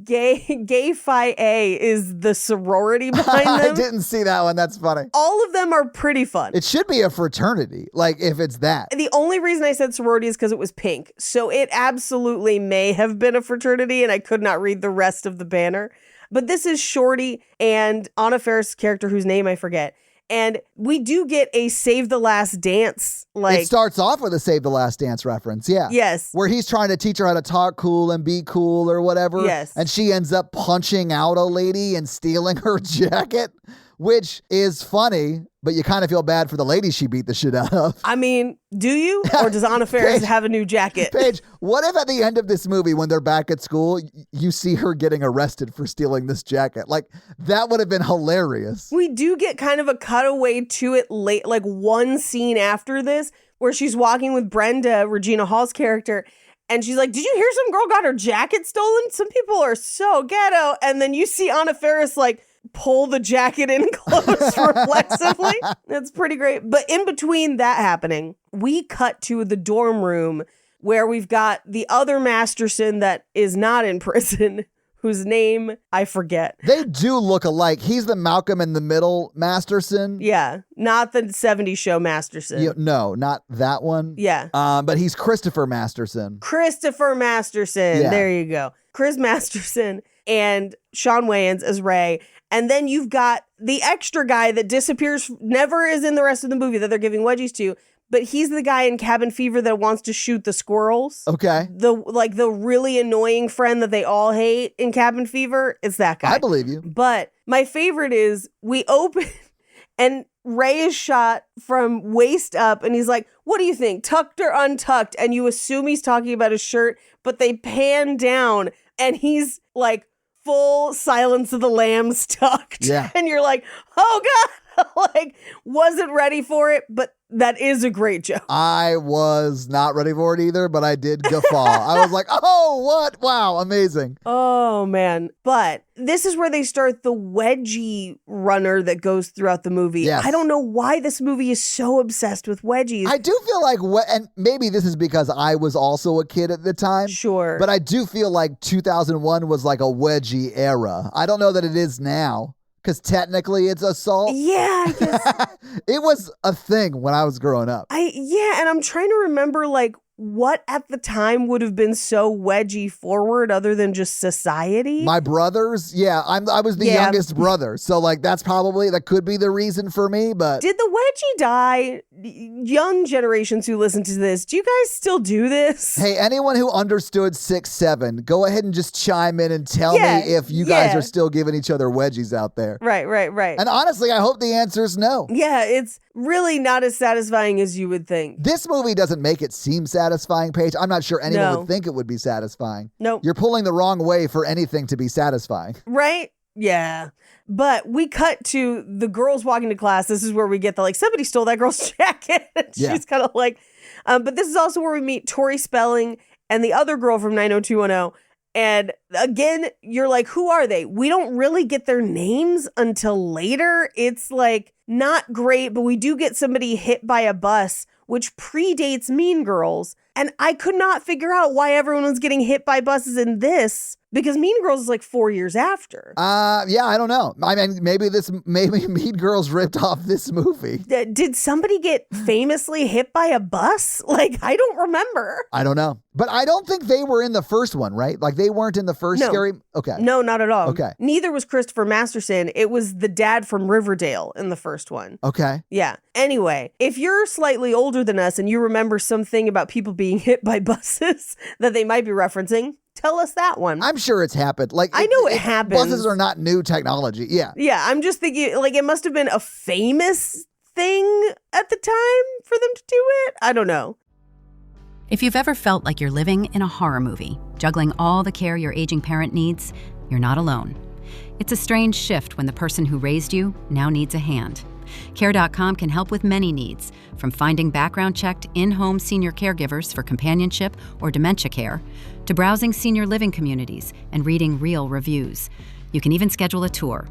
Gay Phi A is the sorority behind them. I didn't see that one. That's funny. All of them are pretty fun. It should be a fraternity, like if it's that. The only reason I said sorority is because it was pink. So it absolutely may have been a fraternity, and I could not read the rest of the banner. But this is Shorty and Anna Faris' character, whose name I forget. And we do get a Save the Last Dance. It starts off with a Save the Last Dance reference, yeah. Yes. Where he's trying to teach her how to talk cool and be cool or whatever. Yes. And she ends up punching out a lady and stealing her jacket, which is funny, but you kind of feel bad for the lady she beat the shit out of. I mean, do you? Or does Anna Faris have a new jacket? Paige, what if at the end of this movie, when they're back at school, you see her getting arrested for stealing this jacket? Like, that would have been hilarious. We do get kind of a cutaway to it late, like one scene after this, where she's walking with Brenda, Regina Hall's character, and she's like, did you hear some girl got her jacket stolen? Some people are so ghetto. And then you see Anna Faris, like, pull the jacket in close reflexively. That's pretty great. But in between that happening, we cut to the dorm room where we've got the other Masterson that is not in prison, whose name I forget. They do look alike. He's the Malcolm in the Middle Masterson. Yeah, not the 70s show Masterson. No, not that one. Yeah. But he's Christopher Masterson. Christopher Masterson. Yeah. There you go. Chris Masterson and Sean Wayans as Ray. And then you've got the extra guy that disappears, never is in the rest of the movie that they're giving wedgies to, but he's the guy in Cabin Fever that wants to shoot the squirrels. Okay. The really annoying friend that they all hate in Cabin Fever. It's that guy. I believe you. But my favorite is we open and Ray is shot from waist up and he's like, what do you think? Tucked or untucked? And you assume he's talking about his shirt, but they pan down and he's like, full Silence of the Lambs tucked. Yeah. And you're like, oh God, like wasn't ready for it, but that is a great joke. I was not ready for it either, but I did guffaw. I was like, oh, what? Wow, amazing. Oh man. But this is where they start the wedgie runner that goes throughout the movie. Yes. I don't know why this movie is so obsessed with wedgies. I do feel like, and maybe this is because I was also a kid at the time. Sure. But I do feel like 2001 was like a wedgie era. I don't know that it is now, because technically it's assault. Yeah, I guess. It was a thing when I was growing up. And I'm trying to remember like what at the time would have been so wedgie forward other than just society. My brothers, yeah, I was the youngest brother, so like that could be the reason for me. But did the wedgie die? Young generations who listen to this, do you guys still do this? Hey, anyone who understood 6'7", go ahead and just chime in and tell me if you guys are still giving each other wedgies out there. Right. And honestly, I hope the answer is no. Yeah, it's really not as satisfying as you would think. This movie doesn't make it seem satisfying, Paige. I'm not sure anyone would think it would be satisfying. Nope. You're pulling the wrong way for anything to be satisfying. Right? Yeah. But we cut to the girls walking to class. This is where we get the like, somebody stole that girl's jacket. She's kind of like, but this is also where we meet Tori Spelling and the other girl from 90210. And again, you're like, who are they? We don't really get their names until later. It's like not great, but we do get somebody hit by a bus, which predates Mean Girls. And I could not figure out why everyone was getting hit by buses in this, because Mean Girls is like 4 years after. Yeah, I don't know. I mean, maybe Mean Girls ripped off this movie. Did somebody get famously hit by a bus? Like, I don't remember. I don't know. But I don't think they were in the first one, right? Like, they weren't in the first scary... Okay. No, not at all. Okay. Neither was Christopher Masterson. It was the dad from Riverdale in the first one. Okay. Yeah. Anyway, if you're slightly older than us and you remember something about people being hit by buses that they might be referencing, tell us that one. I'm sure it's happened. Like, I know it happens. Buses are not new technology. Yeah. Yeah, I'm just thinking, like, it must have been a famous thing at the time for them to do it. I don't know. If you've ever felt like you're living in a horror movie, juggling all the care your aging parent needs, you're not alone. It's a strange shift when the person who raised you now needs a hand. Care.com can help with many needs, from finding background-checked in-home senior caregivers for companionship or dementia care, to browsing senior living communities and reading real reviews. You can even schedule a tour.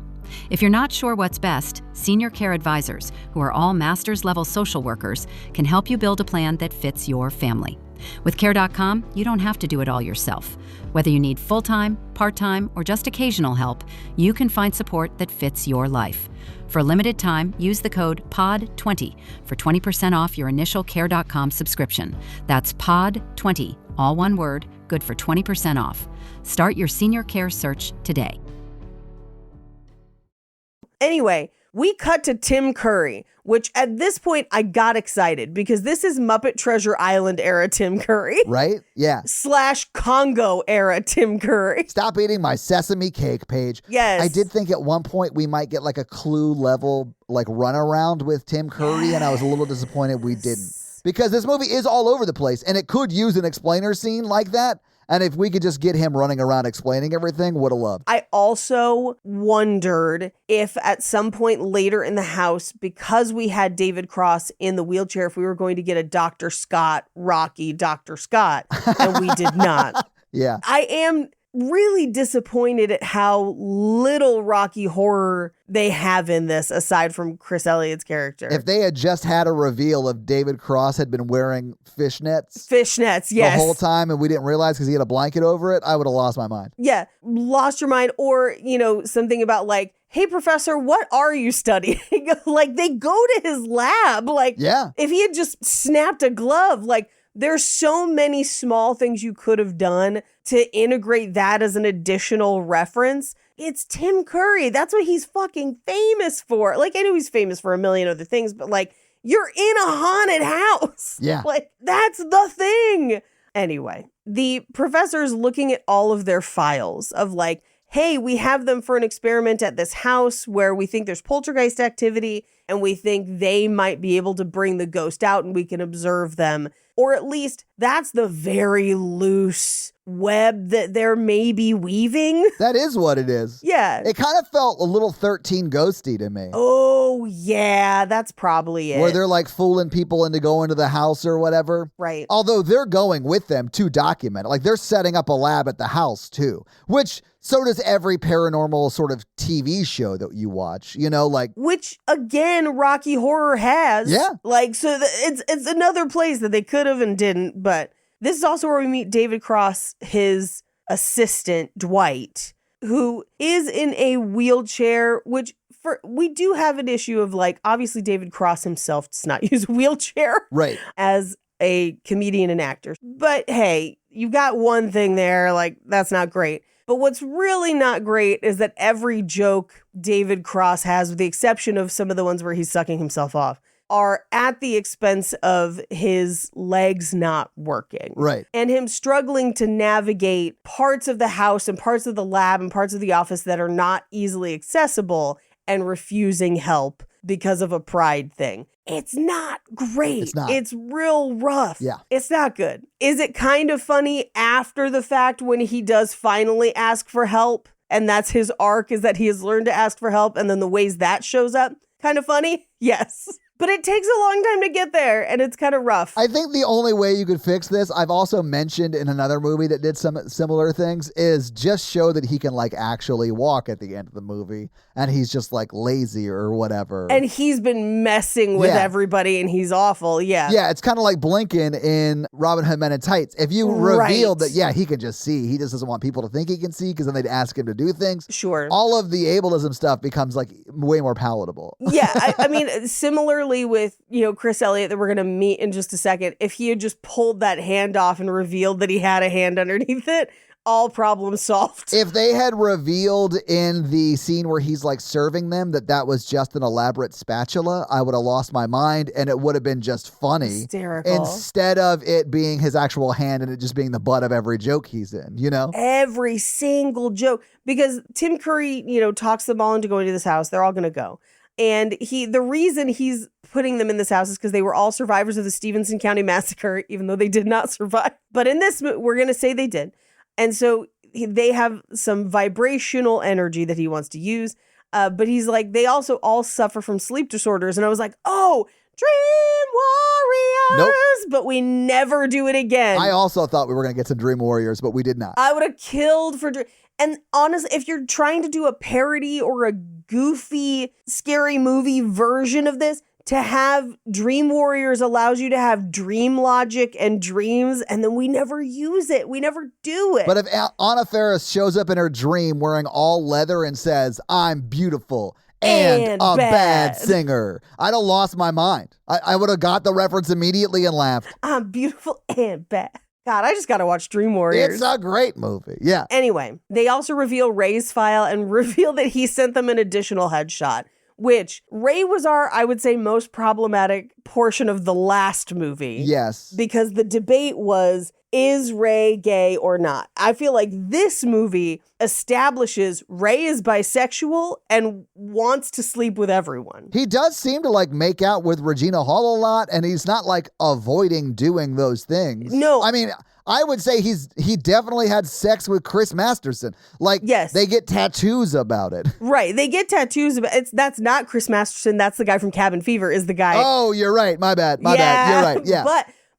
If you're not sure what's best, Senior Care Advisors, who are all master's-level social workers, can help you build a plan that fits your family. With Care.com, you don't have to do it all yourself. Whether you need full-time, part-time, or just occasional help, you can find support that fits your life. For a limited time, use the code POD20 for 20% off your initial Care.com subscription. That's POD20, all one word, good for 20% off. Start your senior care search today. Anyway, we cut to Tim Curry, which at this point I got excited because this is Muppet Treasure Island era Tim Curry. Right? Yeah. / Congo era Tim Curry. Stop eating my sesame cake, Paige. Yes. I did think at one point we might get like a Clue level like runaround with Tim Curry, and I was a little disappointed we didn't. Because this movie is all over the place, and it could use an explainer scene like that. And if we could just get him running around explaining everything, would have loved. I also wondered if at some point later in the house, because we had David Cross in the wheelchair, if we were going to get a Dr. Scott, Rocky Dr. Scott, and we did not. Yeah. I am really disappointed at how little Rocky Horror they have in this, aside from Chris Elliott's character. If they had just had a reveal of David Cross had been wearing fishnets. Fishnets, yes. The whole time, and we didn't realize because he had a blanket over it, I would have lost my mind. Yeah, lost your mind. Or, something about like, hey, professor, what are you studying? Like, they go to his lab. Like, yeah. If he had just snapped a glove, like, there's so many small things you could have done to integrate that as an additional reference. It's Tim Curry. That's what he's fucking famous for. Like, I know he's famous for a million other things, but like, you're in a haunted house. Yeah. Like, that's the thing. Anyway, the professor's looking at all of their files of like, hey, we have them for an experiment at this house where we think there's poltergeist activity and we think they might be able to bring the ghost out and we can observe them. Or at least that's the very loose web that they're maybe weaving. That is what it is. Yeah. It kind of felt a little 13 ghosty to me. Oh, yeah, that's probably it. Where they're like fooling people into going to the house or whatever. Right. Although they're going with them to document it. Like they're setting up a lab at the house too, which so does every paranormal sort of TV show that you watch, like. Which again, Rocky Horror has. Yeah. Like, so it's another place that they could have and didn't. But this is also where we meet David Cross, his assistant, Dwight, who is in a wheelchair, which we do have an issue of like, obviously David Cross himself does not use a wheelchair. Right. As a comedian and actor. But hey, you've got one thing there, like that's not great. But what's really not great is that every joke David Cross has, with the exception of some of the ones where he's sucking himself off, are at the expense of his legs not working. Right. And him struggling to navigate parts of the house and parts of the lab and parts of the office that are not easily accessible and refusing help because of a pride thing. It's not great. It's not. It's real rough. Yeah. It's not good. Is it kind of funny after the fact when he does finally ask for help? And that's his arc, is that he has learned to ask for help, and then the ways that shows up? Kind of funny? Yes. But it takes a long time to get there, and it's kind of rough. I think the only way you could fix this, I've also mentioned in another movie that did some similar things, is just show that he can like actually walk at the end of the movie, and he's just like lazy or whatever. And he's been messing with everybody, and he's awful. Yeah. Yeah, it's kind of like Blinken in Robin Hood Men in Tights. If you revealed that, he can just see, he just doesn't want people to think he can see because then they'd ask him to do things. Sure. All of the ableism stuff becomes like way more palatable. Yeah, I mean, similarly with, Chris Elliott that we're going to meet in just a second, if he had just pulled that hand off and revealed that he had a hand underneath it, all problems solved. If they had revealed in the scene where he's like serving them that was just an elaborate spatula, I would have lost my mind and it would have been just funny. Hysterical. Instead of it being his actual hand and it just being the butt of every joke he's in, Every single joke. Because Tim Curry, talks them all into going to this house. They're all going to go. And the reason he's putting them in this house is because they were all survivors of the Stevenson County Massacre, even though they did not survive. But in this, we're going to say they did. And so they have some vibrational energy that he wants to use. But he's like, they also all suffer from sleep disorders. And I was like, oh, Dream Warriors. Nope. But we never do it again. I also thought we were going to get to Dream Warriors, but we did not. I would have killed for And honestly, if you're trying to do a parody or a goofy, scary movie version of this, to have Dream Warriors allows you to have dream logic and dreams, and then we never use it. We never do it. But if Anna Faris shows up in her dream wearing all leather and says, I'm beautiful and a bad singer, I'd have lost my mind. I would have got the reference immediately and laughed. I'm beautiful and bad. God, I just got to watch Dream Warriors. It's a great movie. Yeah. Anyway, they also reveal Ray's file and reveal that he sent them an additional headshot, which Ray was I would say, most problematic portion of the last movie. Yes. Because the debate was, is Ray gay or not? I feel like this movie establishes Ray is bisexual and wants to sleep with everyone. He does seem to like make out with Regina Hall a lot, and he's not like avoiding doing those things. No. I mean, I would say he definitely had sex with Chris Masterson. Like, yes. They get tattoos about it. Right. They get tattoos about it. That's not Chris Masterson. That's the guy from Cabin Fever is the guy. Oh, you're right. My bad. You're right. Yeah.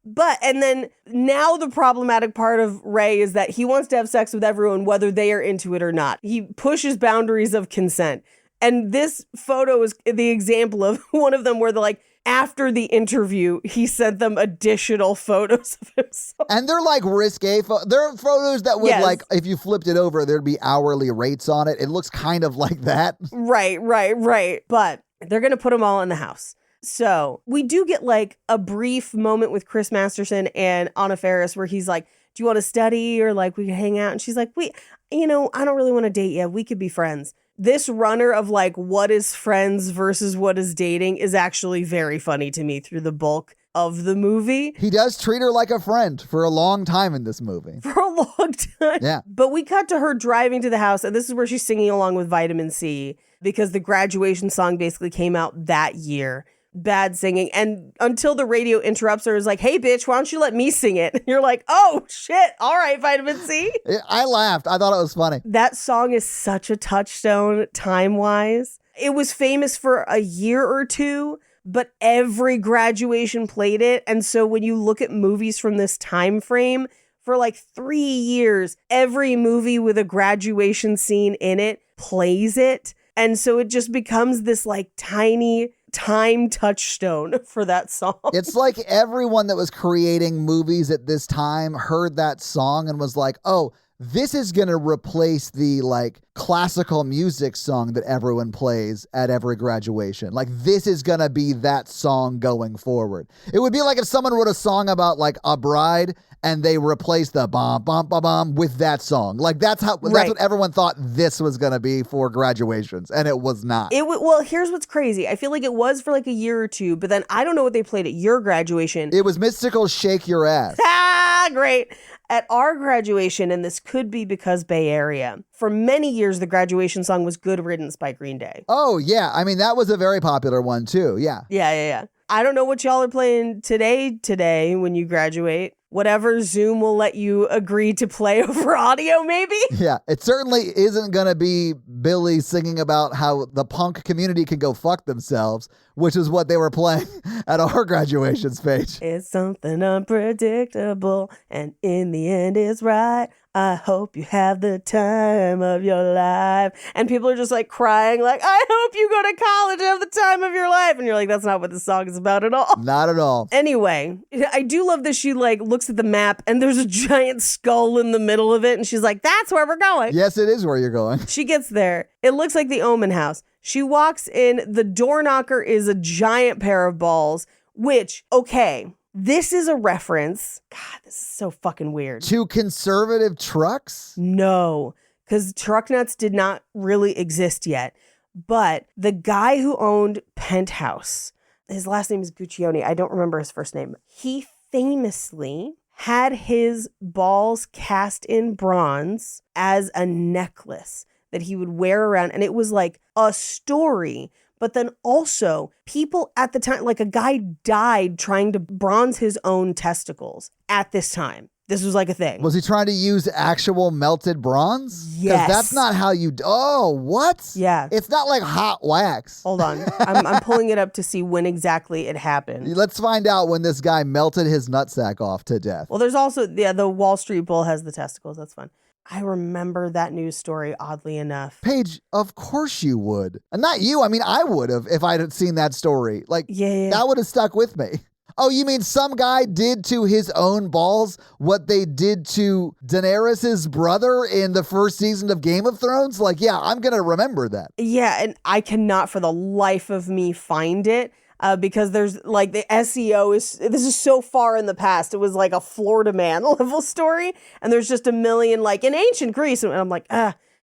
But, and then now the problematic part of Ray is that he wants to have sex with everyone, whether they are into it or not. He pushes boundaries of consent. And this photo is the example of one of them where they're like, after the interview, he sent them additional photos of himself. And they're like risque. There are photos that would like, if you flipped it over, there'd be hourly rates on it. It looks kind of like that. Right. But they're going to put them all in the house. So we do get like a brief moment with Chris Masterson and Anna Faris where he's like, do you want to study or like we can hang out? And she's like, I don't really want to date you. We could be friends. This runner of like, what is friends versus what is dating is actually very funny to me through the bulk of the movie. He does treat her like a friend for a long time in this movie. For a long time. Yeah. But we cut to her driving to the house, and this is where she's singing along with Vitamin C because the graduation song basically came out that year. Bad singing. And until the radio interrupts her, is like, hey, bitch, why don't you let me sing it? And you're like, oh, shit. All right, Vitamin C. I laughed. I thought it was funny. That song is such a touchstone time-wise. It was famous for a year or two, but every graduation played it. And so when you look at movies from this time frame, for like 3 years, every movie with a graduation scene in it plays it. And so it just becomes this like tiny time touchstone for that song. It's like everyone that was creating movies at this time heard that song and was like, oh, this is going to replace the like classical music song that everyone plays at every graduation. Like this is going to be that song going forward. It would be like if someone wrote a song about like a bride and they replaced the bum bum bum bum with that song. Like that's what everyone thought this was going to be for graduations, and it was not. Well, here's what's crazy. I feel like it was for like a year or two, but then I don't know what they played at your graduation. It was Mystical Shake Your Ass. Ah, great. At our graduation, and this could be because Bay Area, for many years, the graduation song was Good Riddance by Green Day. Oh, yeah. I mean, that was a very popular one, too. Yeah. Yeah. I don't know what y'all are playing today when you graduate. Whatever Zoom will let you agree to play over audio, maybe? Yeah, it certainly isn't going to be Billy singing about how the punk community can go fuck themselves, which is what they were playing at our graduation speech. It's something unpredictable, and in the end it's right. I hope you have the time of your life. And people are just like crying like, I hope you go to college and have the time of your life. And you're like, that's not what this song is about at all. Not at all. Anyway, I do love that she like looks at the map and there's a giant skull in the middle of it. And she's like, that's where we're going. Yes, it is where you're going. She gets there. It looks like the Omen house. She walks in. The door knocker is a giant pair of balls, which, okay, this is a reference. God, this is so fucking weird. To conservative trucks? No, because truck nuts did not really exist yet. But the guy who owned Penthouse, his last name is Guccione. I don't remember his first name. He famously had his balls cast in bronze as a necklace that he would wear around. And it was like a story. But then also people at the time, like a guy died trying to bronze his own testicles at this time. This was like a thing. Was he trying to use actual melted bronze? Yes. Because that's not how you... Oh, what? Yeah. It's not like hot wax. Hold on. I'm pulling it up to see when exactly it happened. Let's find out when this guy melted his nutsack off to death. Well, there's also, the Wall Street Bull has the testicles. That's fun. I remember that news story, oddly enough. Paige, of course you would. And not you. I mean, I would have if I'd seen that story. Like, Yeah. that would have stuck with me. Oh, you mean some guy did to his own balls what they did to Daenerys' brother in the first season of Game of Thrones? Like, yeah, I'm going to remember that. Yeah, and I cannot for the life of me find it because there's like the SEO this is so far in the past. It was like a Florida man level story, and there's just a million like in ancient Greece, and I'm like,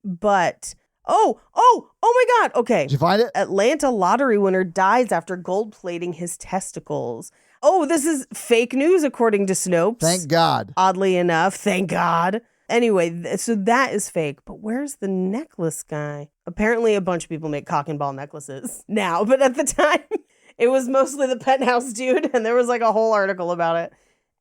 but... Oh my God. Okay. Did you find it? Atlanta lottery winner dies after gold plating his testicles. Oh, this is fake news according to Snopes. Thank God. Oddly enough, thank God. Anyway, so that is fake. But where's the necklace guy? Apparently a bunch of people make cock and ball necklaces now, but at the time it was mostly the penthouse dude, and there was like a whole article about it.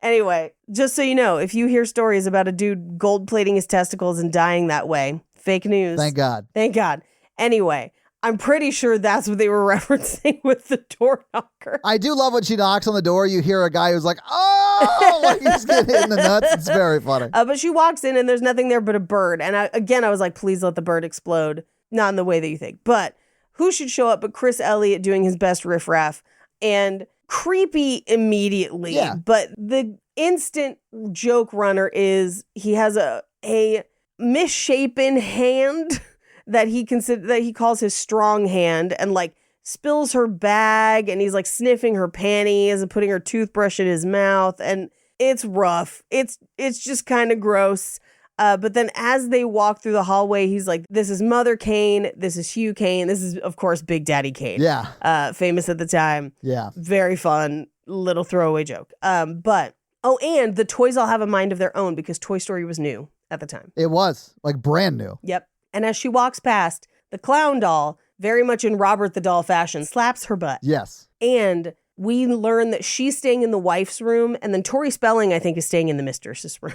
Anyway, just so you know, if you hear stories about a dude gold plating his testicles and dying that way, fake news. Thank God. Thank God. Anyway, I'm pretty sure that's what they were referencing with the door knocker. I do love when she knocks on the door. You hear a guy who's like, oh, like he's getting hit in the nuts. It's very funny. But she walks in and there's nothing there but a bird. And I was like, please let the bird explode. Not in the way that you think. But who should show up but Chris Elliott doing his best riffraff and creepy immediately. Yeah. But the instant joke runner is he has a misshapen hand that he calls his strong hand, and like spills her bag, and he's like sniffing her panties and putting her toothbrush in his mouth, and it's rough. It's just kind of gross. But then as they walk through the hallway, he's like, this is Mother Kane, this is Hugh Kane, this is of course Big Daddy Kane. Yeah. Famous at the time. Yeah. Very fun little throwaway joke. And the toys all have a mind of their own because Toy Story was new at the time. It was like brand new. Yep. And as she walks past, the clown doll, very much in Robert the Doll fashion, slaps her butt. Yes. And we learn that she's staying in the wife's room, and then Tori Spelling, I think, is staying in the mistress's room.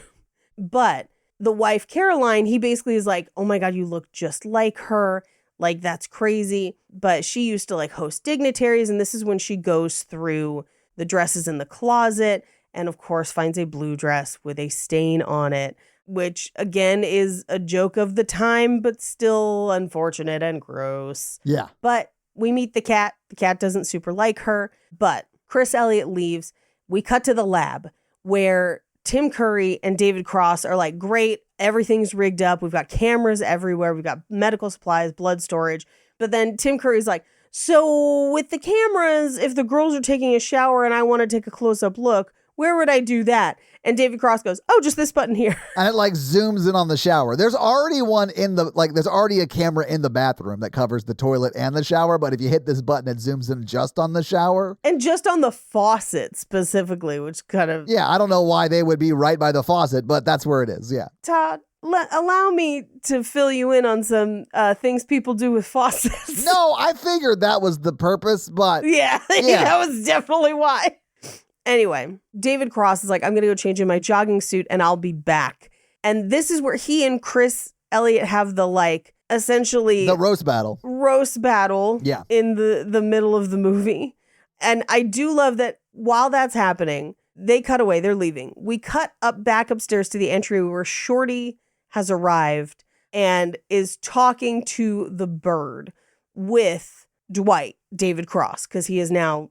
But the wife, Caroline, he basically is like, oh my God, you look just like her. Like, that's crazy. But she used to like host dignitaries, and this is when she goes through the dresses in the closet and, of course, finds a blue dress with a stain on it, which, again, is a joke of the time, but still unfortunate and gross. Yeah. But we meet the cat. The cat doesn't super like her, but Chris Elliott leaves. We cut to the lab where Tim Curry and David Cross are like, great, everything's rigged up. We've got cameras everywhere. We've got medical supplies, blood storage. But then Tim Curry's like, so with the cameras, if the girls are taking a shower and I want to take a close-up look, where would I do that? And David Cross goes, oh, just this button here. And it like zooms in on the shower. There's already there's already a camera in the bathroom that covers the toilet and the shower. But if you hit this button, it zooms in just on the shower. And just on the faucet specifically, which kind of... Yeah, I don't know why they would be right by the faucet, but that's where it is. Yeah. Todd, allow me to fill you in on some things people do with faucets. No, I figured that was the purpose, but... Yeah, that was definitely why. Anyway, David Cross is like, I'm going to go change in my jogging suit and I'll be back. And this is where he and Chris Elliott have the like, essentially... The roast battle. Yeah. In the middle of the movie. And I do love that while that's happening, they cut away, they're leaving. We cut back upstairs to the entry where Shorty has arrived and is talking to the bird with Dwight, David Cross, because he is now...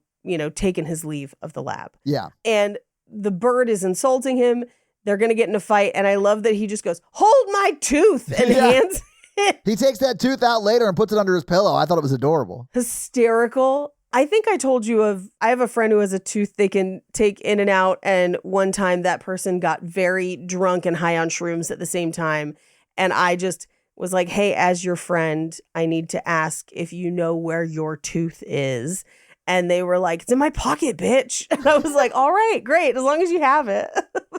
taken his leave of the lab. Yeah. And the bird is insulting him. They're going to get in a fight. And I love that he just goes, hold my tooth, and hands it. He takes that tooth out later and puts it under his pillow. I thought it was adorable. Hysterical. I think I told you I have a friend who has a tooth they can take in and out. And one time that person got very drunk and high on shrooms at the same time. And I just was like, hey, as your friend, I need to ask if you know where your tooth is. And they were like, it's in my pocket, bitch. And I was like, all right, great. As long as you have it,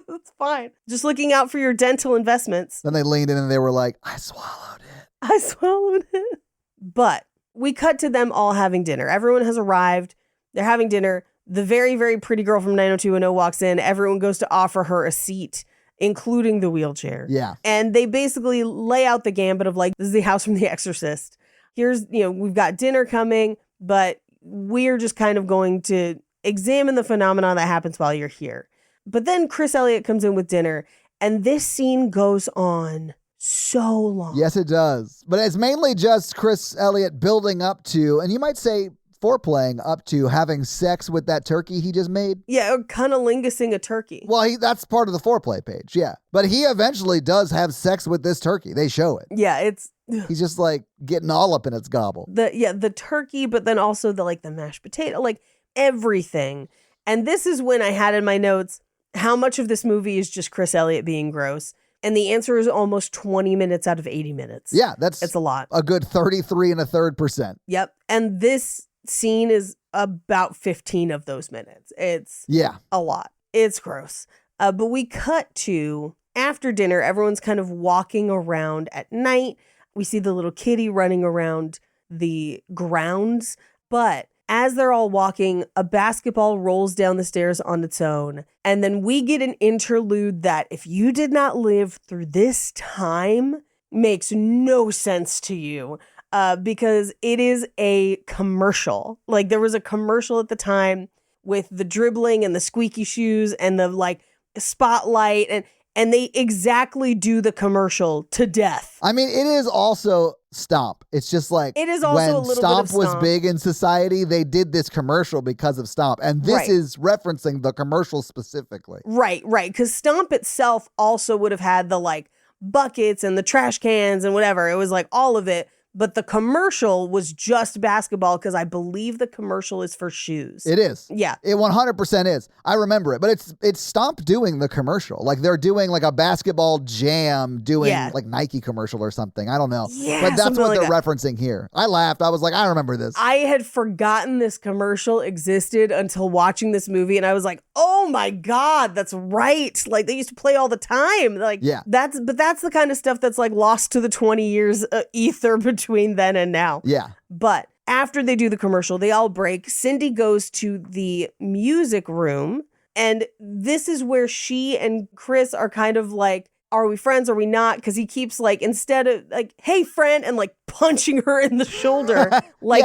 it's fine. Just looking out for your dental investments. Then they leaned in and they were like, I swallowed it. I swallowed it. But we cut to them all having dinner. Everyone has arrived. They're having dinner. The very, very pretty girl from 90210 walks in. Everyone goes to offer her a seat, including the wheelchair. Yeah. And they basically lay out the gambit of like, this is the house from The Exorcist. Here's, we've got dinner coming, but we're just kind of going to examine the phenomenon that happens while you're here. But then Chris Elliott comes in with dinner, and this scene goes on so long. Yes, it does. But it's mainly just Chris Elliott building up to, and you might say foreplaying up to having sex with that turkey he just made. Yeah, or cunnilingus-ing a turkey. Well, that's part of the foreplay page, yeah. But he eventually does have sex with this turkey. They show it. Yeah, He's just like getting all up in its gobble. The turkey, but then also the mashed potato, like everything. And this is when I had in my notes, how much of this movie is just Chris Elliott being gross? And the answer is almost 20 minutes out of 80 minutes. Yeah, it's a lot. A good 33.33%. Yep. And this scene is about 15 of those minutes. It's a lot. It's gross. But we cut to after dinner, everyone's kind of walking around at night. We see the little kitty running around the grounds. But as they're all walking, a basketball rolls down the stairs on its own. And then we get an interlude that if you did not live through this time, makes no sense to you. Because it is a commercial. Like there was a commercial at the time with the dribbling and the squeaky shoes and the spotlight and they exactly do the commercial to death. I mean, it is also Stomp. It's just like it is also when a little Stomp bit of was Stomp. big in society, they did this commercial because of Stomp. And this is referencing the commercial specifically. Right. Because Stomp itself also would have had the buckets and the trash cans and whatever. It was all of it. But the commercial was just basketball because I believe the commercial is for shoes. It is. Yeah. It 100% is. I remember it. But it's Stomp doing the commercial. They're doing a basketball jam doing Nike commercial or something. I don't know. Yeah, but that's what they're that. referencing here. I laughed. I was like, I remember this. I had forgotten this commercial existed until watching this movie. And I was like, oh my God, that's right. They used to play all the time. That's the kind of stuff that's lost to the 20 years ether between then and now. Yeah. But after they do the commercial, they all break. Cindy goes to the music room. And this is where she and Chris are kind of are we friends? Are we not? Because he keeps instead of hey, friend, and punching her in the shoulder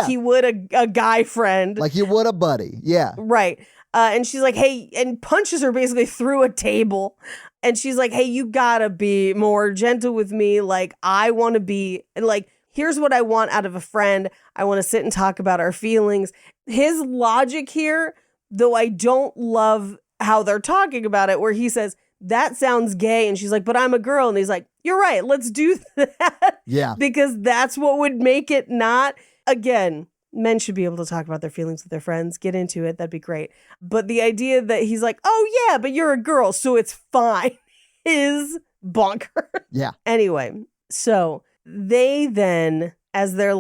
he would a guy friend. Like you would a buddy. Yeah. Right. And she's like, hey, and punches her basically through a table. And she's like, hey, you gotta be more gentle with me. I want to be, and here's what I want out of a friend. I want to sit and talk about our feelings. His logic here, though I don't love how they're talking about it, where he says, that sounds gay. And she's like, but I'm a girl. And he's like, you're right. Let's do that. Yeah. Because that's what would make it not. Again, men should be able to talk about their feelings with their friends. Get into it. That'd be great. But the idea that he's like, oh yeah, but you're a girl, so it's fine, is bonkers. Yeah. Anyway, so they then, as they're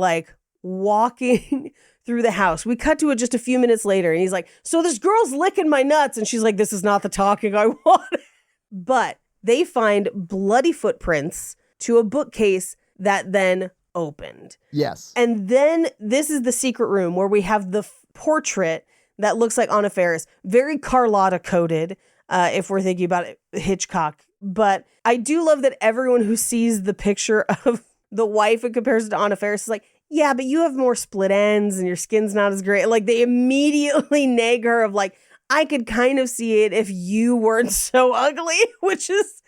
walking through the house, we cut to it just a few minutes later. And he's like, so this girl's licking my nuts. And she's like, this is not the talking I wanted. But they find bloody footprints to a bookcase that then opened. Yes. And then this is the secret room where we have the portrait that looks like Anna Faris, very Carlotta coded, if we're thinking about it, Hitchcock. But I do love that everyone who sees the picture of the wife in comparison to Anna Faris is like, yeah, but you have more split ends and your skin's not as great. They immediately nag her of I could kind of see it if you weren't so ugly, which is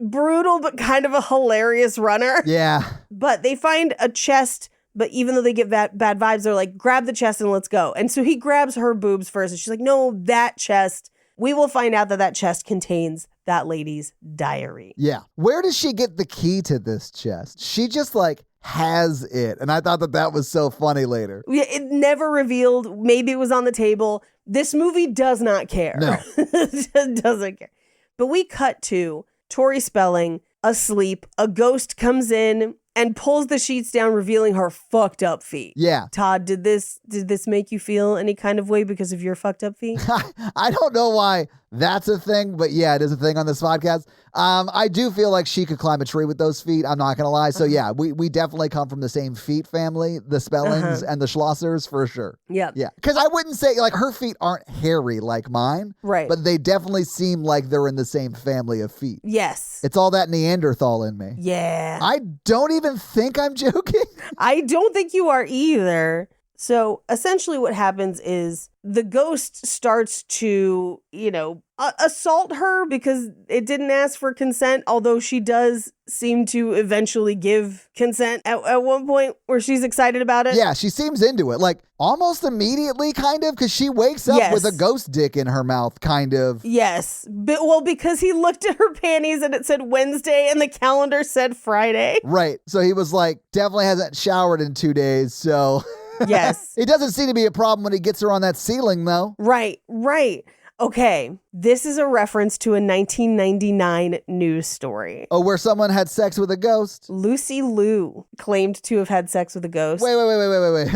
brutal, but kind of a hilarious runner. Yeah. But they find a chest, but even though they get bad vibes, they're like, grab the chest and let's go. And so he grabs her boobs first and she's like, no, that chest. We will find out that chest contains that lady's diary. Yeah. Where does she get the key to this chest? She just has it. And I thought that was so funny later. Yeah, it never revealed. Maybe it was on the table. This movie does not care. No. It doesn't care. But we cut to Tori Spelling asleep. A ghost comes in and pulls the sheets down, revealing her fucked up feet. Yeah. Todd, did this make you feel any kind of way because of your fucked up feet? I don't know why that's a thing. But yeah, it is a thing on this podcast. I do feel like she could climb a tree with those feet. I'm not going to lie. So yeah, we definitely come from the same feet family, the Spellings and the Schlossers for sure. Yep. Yeah. Because I wouldn't say, like, her feet aren't hairy like mine. Right. But they definitely seem like they're in the same family of feet. Yes. It's all that Neanderthal in me. Yeah. I don't even think I'm joking. I don't think you are either. So essentially what happens is the ghost starts to, assault her because it didn't ask for consent, although she does seem to eventually give consent at one point where she's excited about it. Yeah, she seems into it. Like, almost immediately, kind of, because she wakes up with a ghost dick in her mouth, kind of. Yes. Well, because he looked at her panties and it said Wednesday and the calendar said Friday. Right. So he was like, definitely hasn't showered in 2 days, so... Yes. It doesn't seem to be a problem when he gets her on that ceiling, though. Right. Okay, this is a reference to a 1999 news story. Oh, where someone had sex with a ghost? Lucy Liu claimed to have had sex with a ghost. Wait.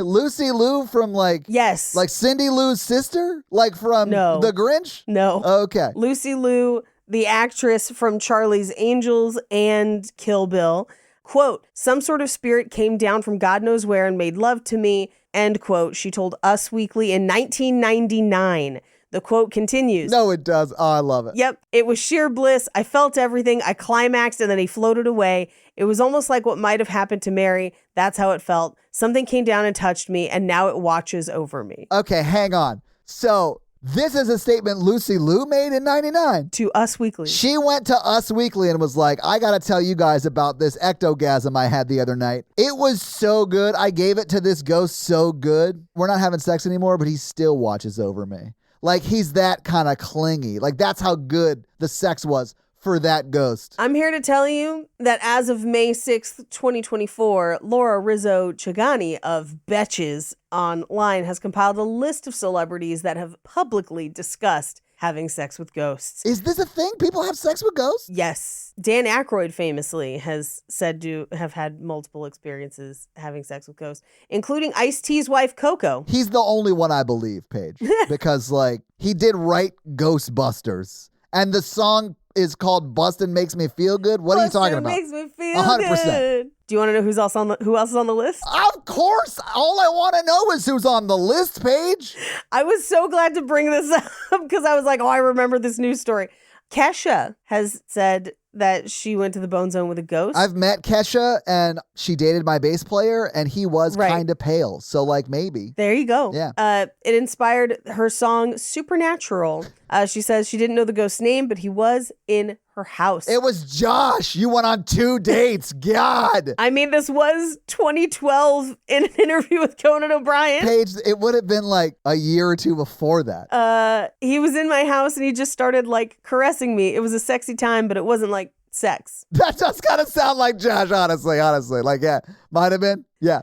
Lucy Liu from Yes. Like Cindy Lou's sister? Like from The Grinch? No. Okay. Lucy Liu, the actress from Charlie's Angels and Kill Bill. Quote, some sort of spirit came down from God knows where and made love to me, end quote. She told Us Weekly in 1999. The quote continues. No, it does. Oh, I love it. Yep. It was sheer bliss. I felt everything. I climaxed and then he floated away. It was almost like what might have happened to Mary. That's how it felt. Something came down and touched me and now it watches over me. Okay, hang on. So this is a statement Lucy Liu made in 99. To Us Weekly. She went to Us Weekly and was like, I got to tell you guys about this ectogasm I had the other night. It was so good. I gave it to this ghost so good. We're not having sex anymore, but he still watches over me. Like, he's that kind of clingy. Like, that's how good the sex was for that ghost. I'm here to tell you that as of May 6th, 2024, Laura Rizzo Chagani of Betches Online has compiled a list of celebrities that have publicly discussed having sex with ghosts. Is this a thing? People have sex with ghosts? Yes. Dan Aykroyd famously has said to have had multiple experiences having sex with ghosts, including Ice-T's wife, Coco. He's the only one I believe, Paige, because, he did write Ghostbusters, and the song is called Bustin' Makes Me Feel Good. What are you talking about? Makes me feel 100%. good. Do you want to know who else is on the list? Of course. All I want to know is who's on the list, Paige. I was so glad to bring this up because I was like, I remember this news story. Kesha has said that she went to the Bone Zone with a ghost. I've met Kesha, and she dated my bass player, and he was kind of pale. So, maybe. There you go. Yeah. It inspired her song Supernatural. She says she didn't know the ghost's name, but he was in her house. It was Josh. You went on 2 dates. God. I mean, this was 2012 in an interview with Conan O'Brien. Paige, it would have been a year or two before that. He was in my house and he just started caressing me. It was a sexy time, but it wasn't sex. That does kind of sound like Josh, honestly. Yeah, might have been. Yeah.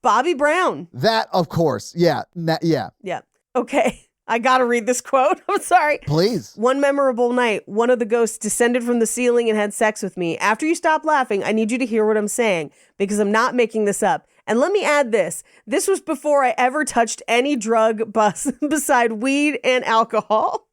Bobby Brown. That, of course. Yeah. Yeah. Yeah. Okay. I gotta read this quote. I'm sorry. Please. One memorable night, one of the ghosts descended from the ceiling and had sex with me. After you stop laughing, I need you to hear what I'm saying because I'm not making this up. And let me add this. This was before I ever touched any drug beside weed and alcohol.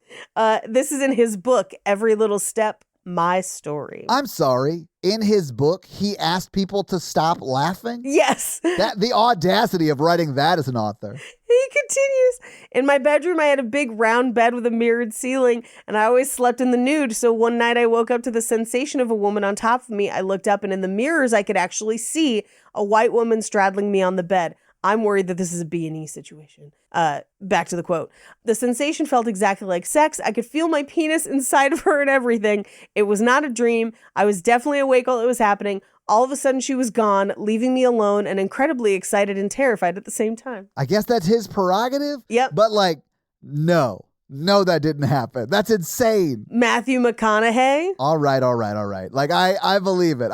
This is in his book, Every Little Step, My Story. I'm sorry. In his book, he asked people to stop laughing? Yes. The audacity of writing that as an author. He continues. In my bedroom, I had a big round bed with a mirrored ceiling, and I always slept in the nude. So one night I woke up to the sensation of a woman on top of me. I looked up, and in the mirrors, I could actually see a white woman straddling me on the bed. I'm worried that this is a B&E situation. Back to the quote. The sensation felt exactly like sex. I could feel my penis inside of her and everything. It was not a dream. I was definitely awake while it was happening. All of a sudden, she was gone, leaving me alone and incredibly excited and terrified at the same time. I guess that's his prerogative? Yep. But no, that didn't happen. That's insane. Matthew McConaughey. All right. I believe it.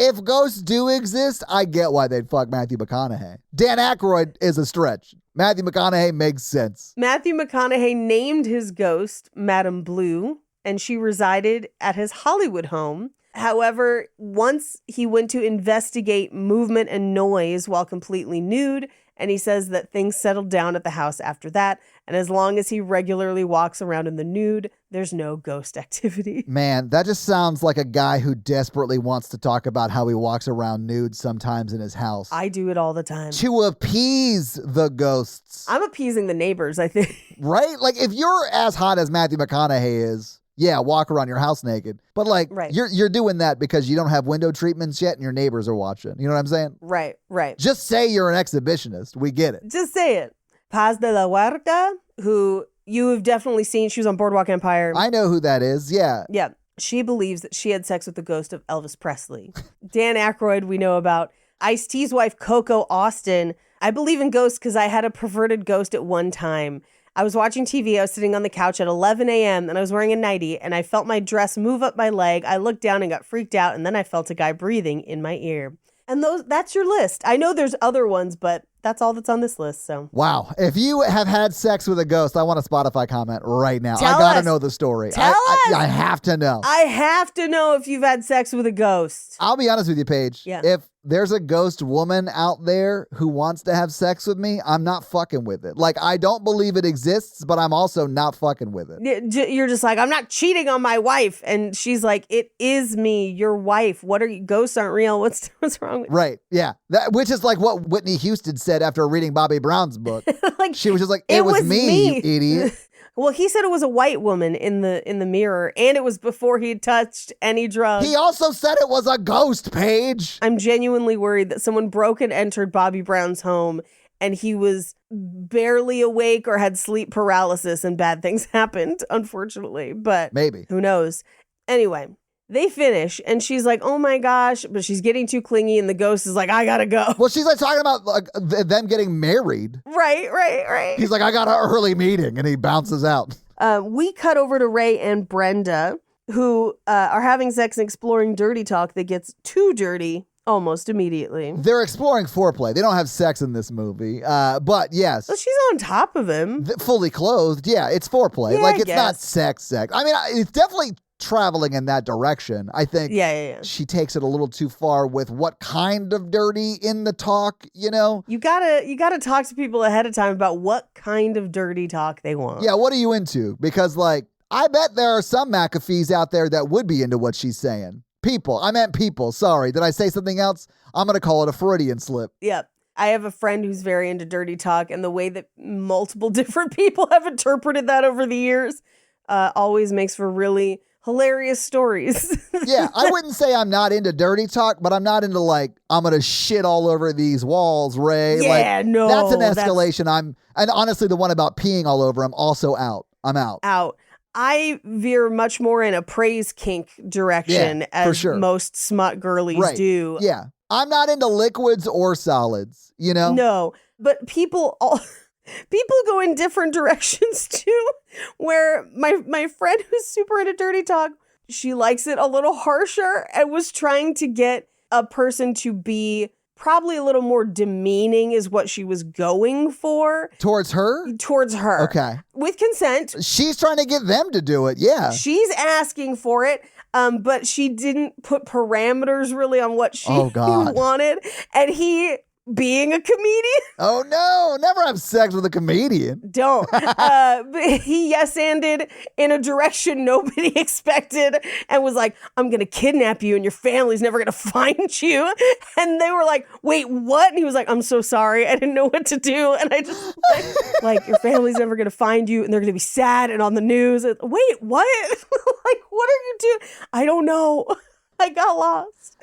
If ghosts do exist, I get why they'd fuck Matthew McConaughey. Dan Aykroyd is a stretch. Matthew McConaughey makes sense. Matthew McConaughey named his ghost Madame Blue, and she resided at his Hollywood home. However, once he went to investigate movement and noise while completely nude And he says that things settled down at the house after that. And as long as he regularly walks around in the nude, there's no ghost activity. Man, that just sounds like a guy who desperately wants to talk about how he walks around nude sometimes in his house. I do it all the time. To appease the ghosts. I'm appeasing the neighbors, I think. Right? Like, if you're as hot as Matthew McConaughey is, yeah, walk around your house naked. But like, Right. you're doing that because you don't have window treatments yet and your neighbors are watching. You know what I'm saying? Right. Just say you're an exhibitionist. We get it. Just say it. Paz de la Huerta, who you have definitely seen. She was on Boardwalk Empire. I know who that is. Yeah. Yeah. She believes that she had sex with the ghost of Elvis Presley. Dan Aykroyd, we know about. Ice-T's wife, Coco Austin. I believe in ghosts because I had a perverted ghost at one time. I was watching TV. I was sitting on the couch at 11 a.m. and I was wearing a nightie and I felt my dress move up my leg. I looked down and got freaked out and then I felt a guy breathing in my ear. And that's your list. I know there's other ones, but that's all that's on this list. So wow. If you have had sex with a ghost, I want a Spotify comment right now. Tell I gotta us. know the story. Tell us. I have to know. I have to know if you've had sex with a ghost. I'll be honest with you, Paige. Yeah. If there's a ghost woman out there who wants to have sex with me, I'm not fucking with it. Like, I don't believe it exists, but I'm also not fucking with it. You're just like, I'm not cheating on my wife. And she's like, it is me, your wife. What are you? Ghosts aren't real. What's wrong with Right. Yeah. Which is like what Whitney Houston said after reading Bobby Brown's book. like, She was just like, it was me, you idiot. Well, he said it was a white woman in the mirror, and it was before he touched any drugs. He also said it was a ghost, Paige. I'm genuinely worried that someone broke and entered Bobby Brown's home, and he was barely awake or had sleep paralysis, and bad things happened, unfortunately. But Maybe. who knows? Anyway, they finish, and she's like, oh my gosh, but she's getting too clingy, and the ghost is like, I gotta go. Well, she's like talking about like them getting married. Right. He's like, I got an early meeting, and he bounces out. We cut over to Ray and Brenda, who are having sex and exploring dirty talk that gets too dirty almost immediately. They're exploring foreplay. They don't have sex in this movie, but yes. So she's on top of him. Fully clothed. Yeah, it's foreplay. Yeah, like, I it's not guess. sex. I mean, it's definitely traveling in that direction. I think Yeah. she takes it a little too far with what kind of dirty in the talk, you know? You gotta talk to people ahead of time about what kind of dirty talk they want. Yeah, what are you into? Because, like, I bet there are some McAfees out there that would be into what she's saying. People. I meant people. Sorry. Did I say something else? I'm going to call it a Freudian slip. Yep. I have a friend who's very into dirty talk, and the way that multiple different people have interpreted that over the years always makes for really hilarious stories. Yeah, I wouldn't say I'm not into dirty talk, but I'm not into, like, I'm going to shit all over these walls, Ray. Yeah, like, no, that's an that's- escalation. And honestly, the one about peeing all over, I'm also out. I'm out. Out. I veer much more in a praise kink direction, Yeah, for as sure. most smut girlies Right. do. Yeah. I'm not into liquids or solids, you know? No, but people go in different directions too. Where my friend who's super into dirty talk, she likes it a little harsher and was trying to get a person to be probably a little more demeaning is what she was going for. Towards her? Towards her. Okay. With consent. She's trying to get them to do it. Yeah. She's asking for it, but she didn't put parameters really on what she Oh, God. wanted. And he, being a comedian, Oh, no. Never have sex with a comedian. don't. But he yes-anded in a direction nobody expected and was like, I'm going to kidnap you and your family's never going to find you. And they were like, wait, what? And he was like, I'm so sorry. I didn't know what to do. And I just, like your family's never going to find you and they're going to be sad and on the news. And, wait, what? Like, what are you doing? I don't know. I got lost.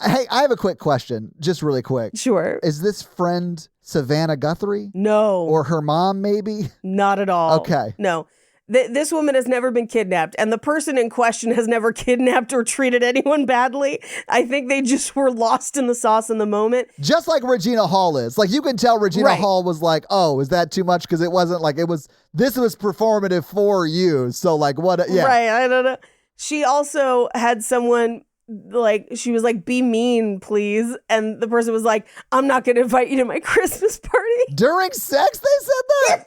Hey, I have a quick question, just really quick. Sure. Is this friend Savannah Guthrie? No. Or her mom, maybe? Not at all. Okay. No. This woman has never been kidnapped, and the person in question has never kidnapped or treated anyone badly. I think they just were lost in the sauce in the moment. Just like Regina Hall is. Like, you can tell Regina Right. Hall was like, oh, is that too much? Because it wasn't like, this was performative for you. So, like, what? Yeah. Right, I don't know. She also had someone, like, she was like, be mean, please. And the person was like, I'm not going to invite you to my Christmas party. During sex, they said that?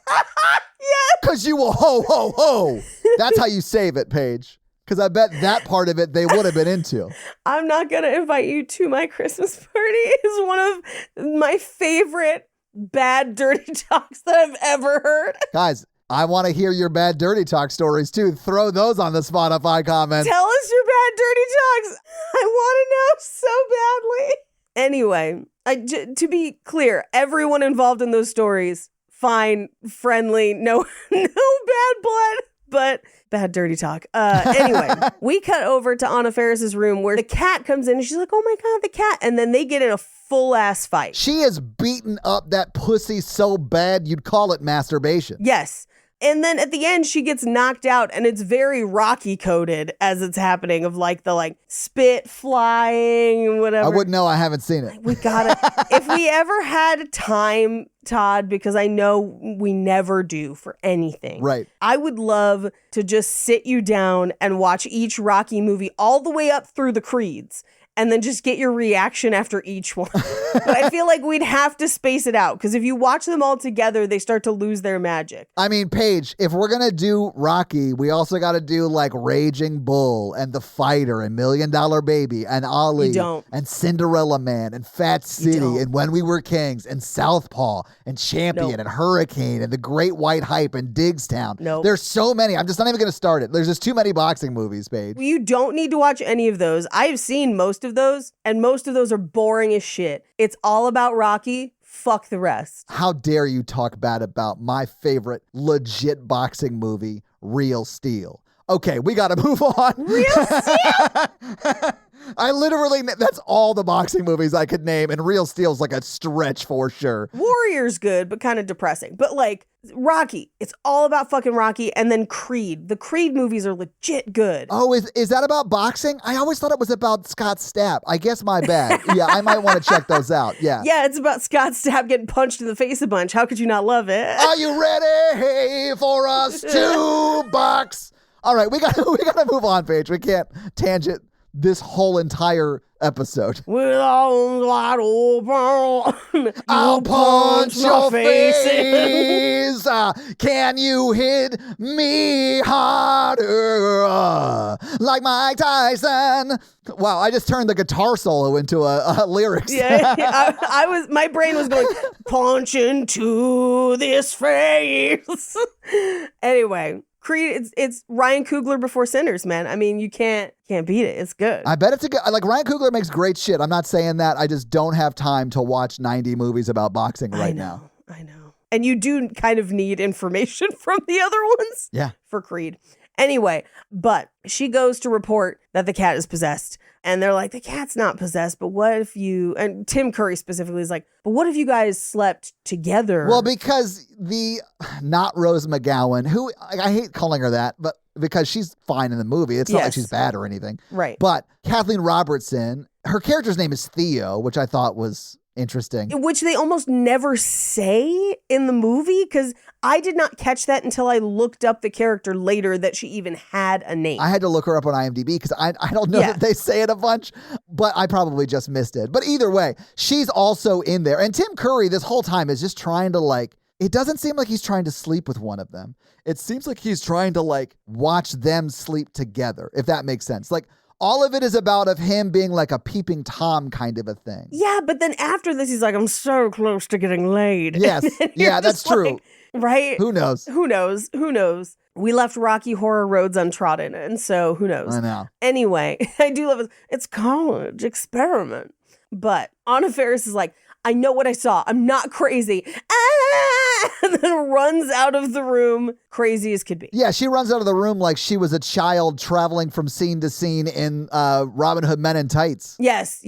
Yes. Because you will ho, ho, ho. That's how you save it, Paige. Because I bet that part of it they would have been into. I'm not going to invite you to my Christmas party is one of my favorite bad dirty talks that I've ever heard. Guys, I want to hear your bad dirty talk stories too. Throw those on the Spotify comments. Tell us your bad dirty talks. I want to know so badly. Anyway, to be clear, everyone involved in those stories, fine, friendly, no bad blood, but bad dirty talk. Anyway, we cut over to Anna Faris's room where the cat comes in and she's like, oh my God, the cat. And then they get in a full ass fight. She is beating up that pussy so bad you'd call it masturbation. Yes. And then at the end, she gets knocked out, and it's very Rocky coded as it's happening, of like the spit flying, whatever. I wouldn't know. I haven't seen it. We gotta, if we ever had time, Todd, because I know we never do for anything. Right. I would love to just sit you down and watch each Rocky movie all the way up through the Creeds, and then just get your reaction after each one. But I feel like we'd have to space it out, because if you watch them all together, they start to lose their magic. I mean, Paige, if we're going to do Rocky, we also got to do Raging Bull and The Fighter and $1 Million Baby and Ali and Cinderella Man and Fat City and When We Were Kings and Southpaw and Champion and Hurricane and The Great White Hype and Digstown. There's so many. I'm just not even going to start it. There's just too many boxing movies, Paige. You don't need to watch any of those. I've seen most of those, and most of those are boring as shit. It's all about Rocky. Fuck the rest. How dare you talk bad about my favorite legit boxing movie, Real Steel. Okay, we got to move on. Real Steel? That's all the boxing movies I could name, and Real Steel's a stretch for sure. Warrior's good, but kind of depressing. But Rocky, it's all about fucking Rocky, and then Creed. The Creed movies are legit good. Oh, is that about boxing? I always thought it was about Scott Stapp. I guess my bad. Yeah, I might want to check those out. Yeah. Yeah, it's about Scott Stapp getting punched in the face a bunch. How could you not love it? Are you ready for us to box? All right, we got to move on, Paige. We can't tangent this whole entire episode. With arms wide open, I'll punch your face. Can you hit me harder? Like Mike Tyson. Wow, I just turned the guitar solo into a lyrics. Yeah, my brain was going, punch into this face. Anyway. Creed, it's Ryan Coogler before Sinners, man. I mean, you can't beat it. It's good. I bet it's a good, Ryan Coogler makes great shit. I'm not saying that. I just don't have time to watch 90 movies about boxing right now. I know. And you do kind of need information from the other ones. Yeah. For Creed. Anyway, but she goes to report that the cat is possessed. And they're like, the cat's not possessed, but what if you... And Tim Curry specifically is like, but what if you guys slept together? Well, because not Rose McGowan, who, I hate calling her that, but because she's fine in the movie. It's not like she's bad or anything. Right. But Kathleen Robertson, her character's name is Theo, which I thought was interesting. Which they almost never say in the movie, because I did not catch that until I looked up the character later that she even had a name. I had to look her up on IMDb because I don't know that they say it a bunch, but I probably just missed it. But either way, she's also in there. And Tim Curry this whole time is just trying to it doesn't seem like he's trying to sleep with one of them. It seems like he's trying to watch them sleep together, if that makes sense. All of it is about him being a peeping Tom kind of a thing. Yeah, but then after this, he's like, I'm so close to getting laid. Yes. Yeah, that's true. Right? Who knows? Who knows? We left Rocky Horror Roads untrodden, and so who knows? I know. Anyway, I do love it. It's college experiment. But Anna Faris is like, I know what I saw. I'm not crazy. And then runs out of the room, crazy as could be. Yeah, she runs out of the room like she was a child traveling from scene to scene in Robin Hood Men in Tights. Yes.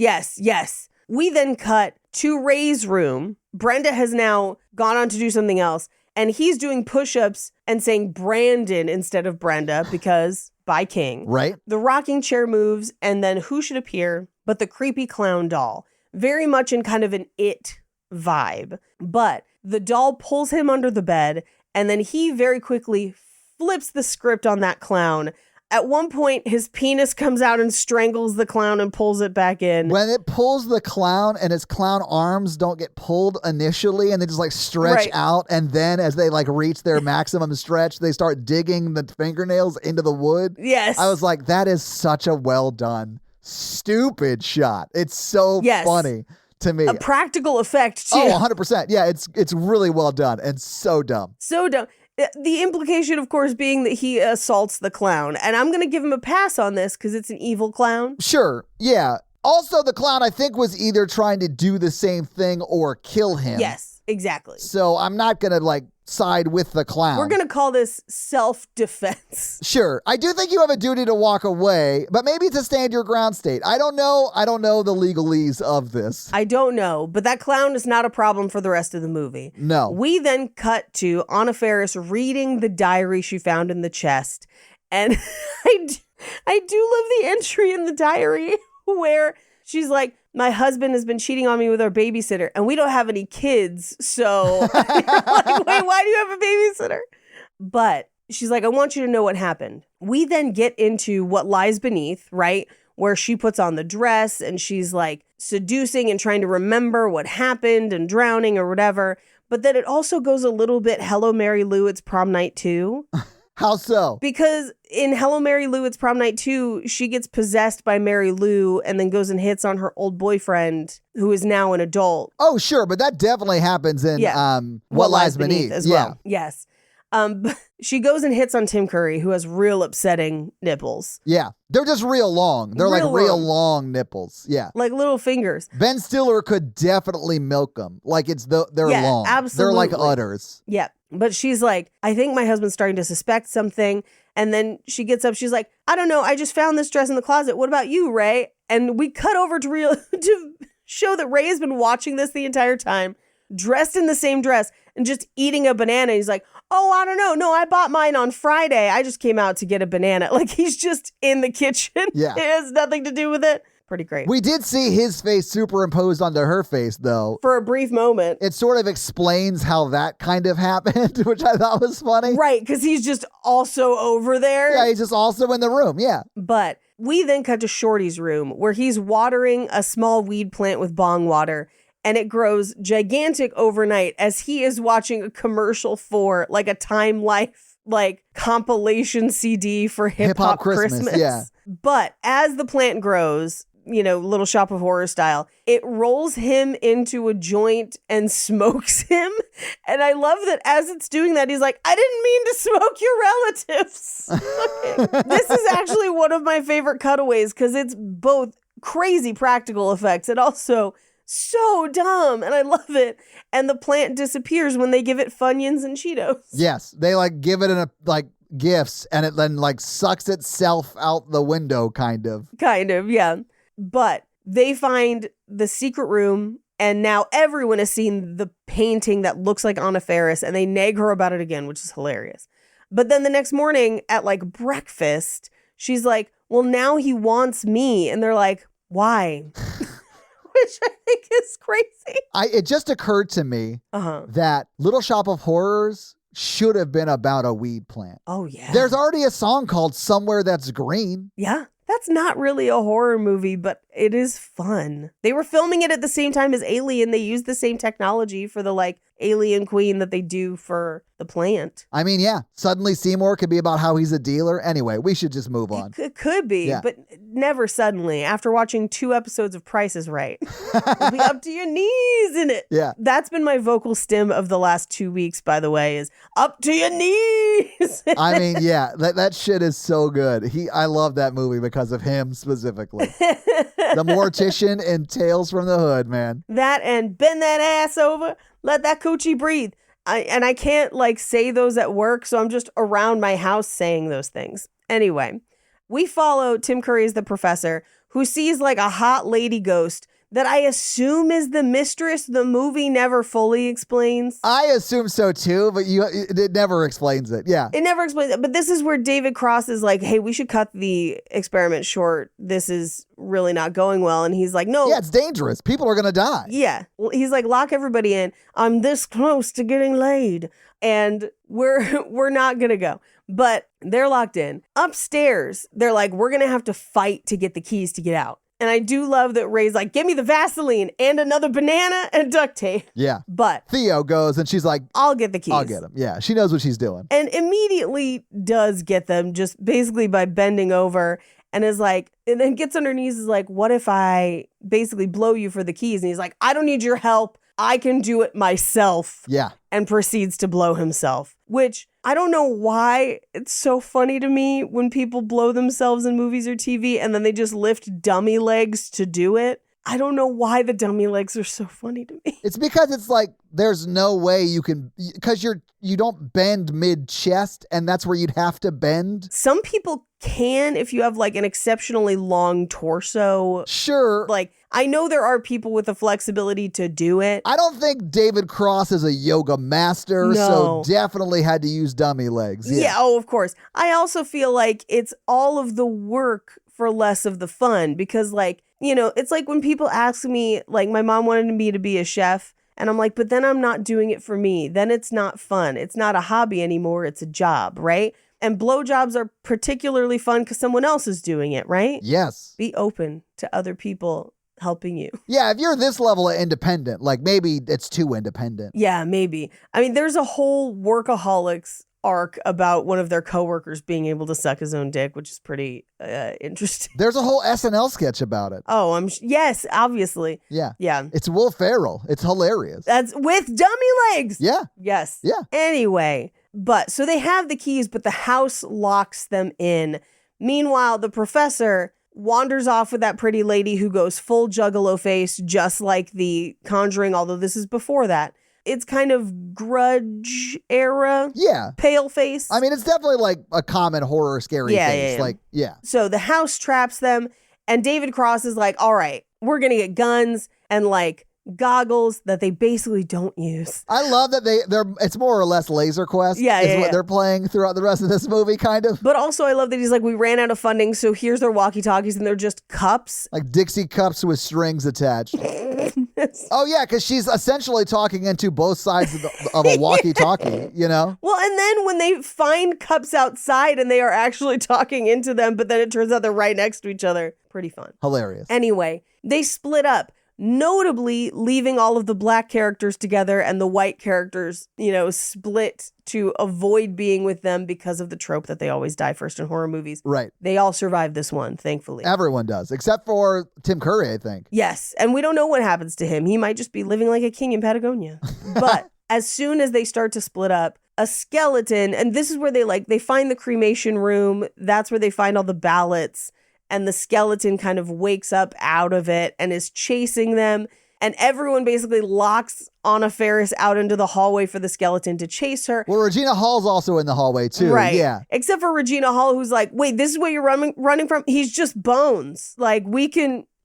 We then cut to Ray's room. Brenda has now gone on to do something else, and he's doing push-ups and saying Brandon instead of Brenda because by King. Right. The rocking chair moves, and then who should appear but the creepy clown doll. Very much in kind of an It vibe. But the doll pulls him under the bed, and then he very quickly flips the script on that clown. At one point, his penis comes out and strangles the clown and pulls it back in. When it pulls the clown and his clown arms don't get pulled initially and they just stretch out, and then as they reach their maximum stretch, they start digging the fingernails into the wood. Yes. I was like, that is such a well done, stupid shot. It's so funny to me. A practical effect, too. Oh, 100%. Yeah, it's really well done and so dumb. So dumb. The implication, of course, being that he assaults the clown. And I'm going to give him a pass on this because it's an evil clown. Sure, yeah. Also, the clown, I think, was either trying to do the same thing or kill him. Yes, exactly. So I'm not going to, side with the clown. We're going to call this self-defense. Sure. I do think you have a duty to walk away, but maybe it's a stand your ground state. I don't know the legalese of this. I don't know, but that clown is not a problem for the rest of the movie. No. We then cut to Anna Faris reading the diary she found in the chest. And I do love the entry in the diary where she's like, my husband has been cheating on me with our babysitter, and we don't have any kids. So, like, wait, why do you have a babysitter? But she's like, I want you to know what happened. We then get into what lies beneath, right? Where she puts on the dress and she's like seducing and trying to remember what happened and drowning or whatever. But then it also goes a little bit, Hello, Mary Lou, it's prom night too. How so? Because in Hello, Mary Lou, it's prom night too, she gets possessed by Mary Lou and then goes and hits on her old boyfriend who is now an adult. Oh, sure. But that definitely happens in What Lies Beneath as well. Yes. But she goes and hits on Tim Curry, who has real upsetting nipples. Yeah. They're just real long. They're real long nipples. Yeah. Like little fingers. Ben Stiller could definitely milk them. Like they're long. Absolutely. They're like udders. Yeah. But she's like, I think my husband's starting to suspect something. And then she gets up. She's like, I don't know. I just found this dress in the closet. What about you, Ray? And we cut over to show that Ray has been watching this the entire time, dressed in the same dress and just eating a banana. He's like, oh, I don't know. No, I bought mine on Friday. I just came out to get a banana. Like, he's just in the kitchen. Yeah. It has nothing to do with it. Pretty great. We did see his face superimposed onto her face, though. For a brief moment. It sort of explains how that kind of happened, which I thought was funny. Right, because he's just also over there. Yeah, he's just also in the room, yeah. But we then cut to Shorty's room, where he's watering a small weed plant with bong water, and it grows gigantic overnight as he is watching a commercial for, like, a Time Life, like, compilation CD for Hip-Hop Christmas. Yeah. But as the plant grows, Little Shop of Horror style, it rolls him into a joint and smokes him. And I love that as it's doing that, he's like, I didn't mean to smoke your relatives. Okay. This is actually one of my favorite cutaways because it's both crazy practical effects and also so dumb. And I love it. And the plant disappears when they give it Funyuns and Cheetos. Yes. They give it gifts and it then sucks itself out the window kind of. Kind of, yeah. But they find the secret room, and now everyone has seen the painting that looks like Anna Faris, and they nag her about it again, which is hilarious. But then the next morning at breakfast, she's like, well, now he wants me. And they're like, why? Which I think is crazy. It just occurred to me that Little Shop of Horrors should have been about a weed plant. Oh, yeah. There's already a song called Somewhere That's Green. Yeah. That's not really a horror movie, but it is fun. They were filming it at the same time as Alien. They used the same technology for the Alien Queen that they do for the plant. I mean, yeah. Suddenly Seymour could be about how he's a dealer. Anyway, we should just move on. It could be, but never suddenly. After watching 2 episodes of Price is Right. You'll be up to your knees in it. Yeah. That's been my vocal stim of the last 2 weeks, by the way, is up to your knees. I mean, yeah, that shit is so good. I love that movie because of him specifically. The mortician in Tales from the Hood, man. That and bend that ass over, let that coochie breathe. I can't say those at work, so I'm just around my house saying those things. Anyway, we follow Tim Curry as the professor who sees a hot lady ghost that I assume is the mistress the movie never fully explains. I assume so too, but it never explains it. Yeah. It never explains it. But this is where David Cross is like, hey, we should cut the experiment short. This is really not going well. And he's like, no. Yeah, it's dangerous. People are going to die. Yeah. Well, he's like, lock everybody in. I'm this close to getting laid. And we're not going to go. But they're locked in. Upstairs, they're like, we're going to have to fight to get the keys to get out. And I do love that Ray's like, give me the Vaseline and another banana and duct tape. Yeah. But Theo goes and she's like, I'll get the keys. I'll get them. Yeah. She knows what she's doing. And immediately does get them just basically by bending over and is like, and then gets on her knees, is like, what if I basically blow you for the keys? And he's like, I don't need your help. I can do it myself. Yeah. And proceeds to blow himself, which I don't know why it's so funny to me when people blow themselves in movies or TV and then they just lift dummy legs to do it. I don't know why the dummy legs are so funny to me. It's because it's like there's no way you can, because you don't bend mid-chest, and that's where you'd have to bend. Some people can if you have like an exceptionally long torso. Sure. Like, I know there are people with the flexibility to do it. I don't think David Cross is a yoga master, No. so definitely had to use dummy legs. Yeah, oh, of course. I also feel like it's all of the work for less of the fun because, like, you know, it's like when people ask me, like, my mom wanted me to be a chef, and I'm like, but then I'm not doing it for me. Then it's not fun. It's not a hobby anymore. It's a job, right? And blowjobs are particularly fun because someone else is doing it, right? Yes. Be open to other people helping you. Yeah, if you're this level of independent, like maybe it's too independent. Yeah, maybe. I mean, there's a whole Workaholics arc about one of their coworkers being able to suck his own dick, which is pretty interesting. There's a whole SNL sketch about it. Oh, yes, obviously. Yeah. Yeah. It's Will Ferrell. It's hilarious. That's with dummy legs. Yeah. Yes. Yeah. Anyway, so they have the keys, but the house locks them in. Meanwhile, the professor wanders off with that pretty lady who goes full juggalo face, just like the Conjuring, although this is before that. It's kind of Grudge era. Yeah. Pale face. I mean, it's definitely like a common horror scary face. Yeah. Like, yeah. So the house traps them, and David Cross is like, all right, we're going to get guns and like goggles that they basically don't use. I love that it's more or less Laser Quest. Yeah, is yeah, what yeah. they're playing throughout the rest of this movie, kind of. But also I love that he's like, we ran out of funding, so here's their walkie-talkies, and they're just cups. Like Dixie cups with strings attached. Oh, yeah, because she's essentially talking into both sides of a walkie-talkie, you know? Well, and then when they find cups outside and they are actually talking into them, but then it turns out they're right next to each other. Pretty fun. Hilarious. Anyway, they split up, notably leaving all of the black characters together and the white characters, you know, split to avoid being with them because of the trope that they always die first in horror movies. Right. They all survived this one, thankfully. Everyone does, except for Tim Curry, I think. Yes, and we don't know what happens to him. He might just be living like a king in Patagonia. But as soon as they start to split up, a skeleton, and this is where they find the cremation room. That's where they find all the ballots. And the skeleton kind of wakes up out of it and is chasing them. And everyone basically locks Anna Faris out into the hallway for the skeleton to chase her. Well, Regina Hall's also in the hallway, too. Right. Yeah. Except for Regina Hall, who's like, wait, this is where you're running from? He's just bones. Like,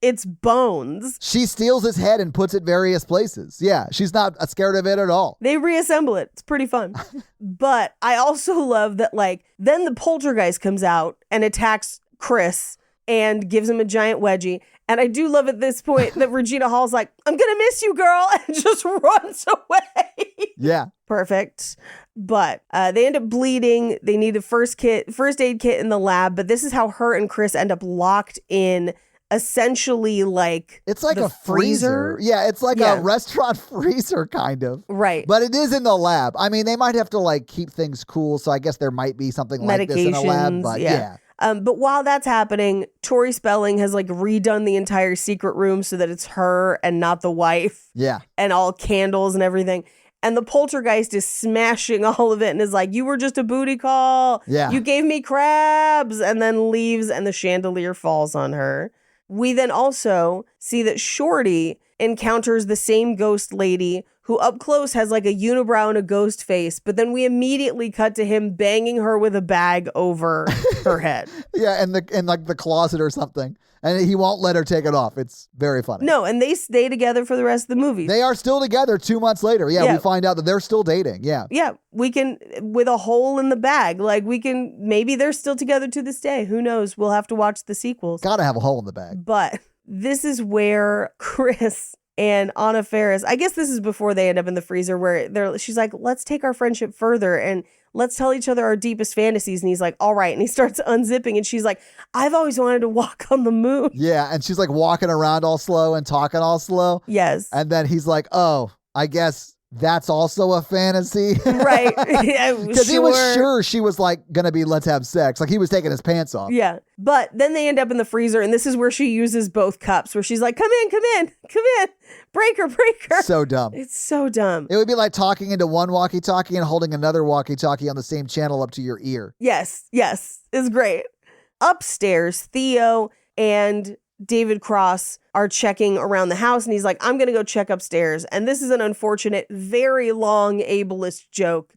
it's bones. She steals his head and puts it various places. Yeah, she's not scared of it at all. They reassemble it. It's pretty fun. But I also love that, like, then the poltergeist comes out and attacks Chris and gives him a giant wedgie. And I do love at this point that Regina Hall's like, I'm going to miss you, girl, and just runs away. Yeah. Perfect. But they end up bleeding. They need a first aid kit in the lab. But this is how her and Chris end up locked in essentially like it's like the a freezer. Yeah, it's like a restaurant freezer kind of. Right. But it is in the lab. I mean, they might have to like keep things cool. So I guess there might be something like this in a lab. But yeah. But while that's happening, Tori Spelling has like redone the entire secret room so that it's her and not the wife. Yeah. And all candles and everything. And the poltergeist is smashing all of it and is like, you were just a booty call. Yeah. You gave me crabs. And then leaves and the chandelier falls on her. We then also see that Shorty encounters the same ghost lady who up close has like a unibrow and a ghost face, but then we immediately cut to him banging her with a bag over her head. Yeah, in like the closet or something. And he won't let her take it off. It's very funny. No, and they stay together for the rest of the movie. They are still together 2 months later. Yeah, we find out that they're still dating. Yeah. Yeah, we can, with a hole in the bag, like maybe they're still together to this day. Who knows? We'll have to watch the sequels. Gotta have a hole in the bag. But this is where Chris and Anna Faris, I guess this is before they end up in the freezer, where she's like, let's take our friendship further and let's tell each other our deepest fantasies. And he's like, all right. And he starts unzipping and she's like, I've always wanted to walk on the moon. Yeah. And she's like walking around all slow and talking all slow. Yes. And then he's like, oh, I guess that's also a fantasy. Right. Yeah, Because he was sure she was like going to be, let's have sex. Like he was taking his pants off. Yeah. But then they end up in the freezer, and this is where she uses both cups, where she's like, come in. Break her. So dumb. It's so dumb. It would be like talking into one walkie-talkie and holding another walkie-talkie on the same channel up to your ear. Yes. It's great. Upstairs, Theo and David Cross are checking around the house, and he's like, I'm going to go check upstairs. And this is an unfortunate, very long ableist joke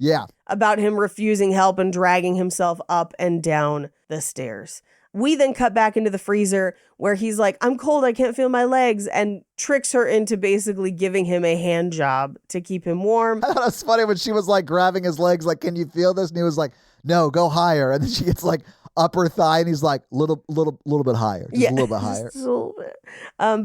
about him refusing help and dragging himself up and down the stairs. We then cut back into the freezer where he's like, I'm cold, I can't feel my legs, and tricks her into basically giving him a hand job to keep him warm. I thought it was funny when she was like grabbing his legs, like, can you feel this? And he was like, no, go higher. And then she gets like upper thigh, and he's like, little bit higher, just a little bit higher. Just a little bit.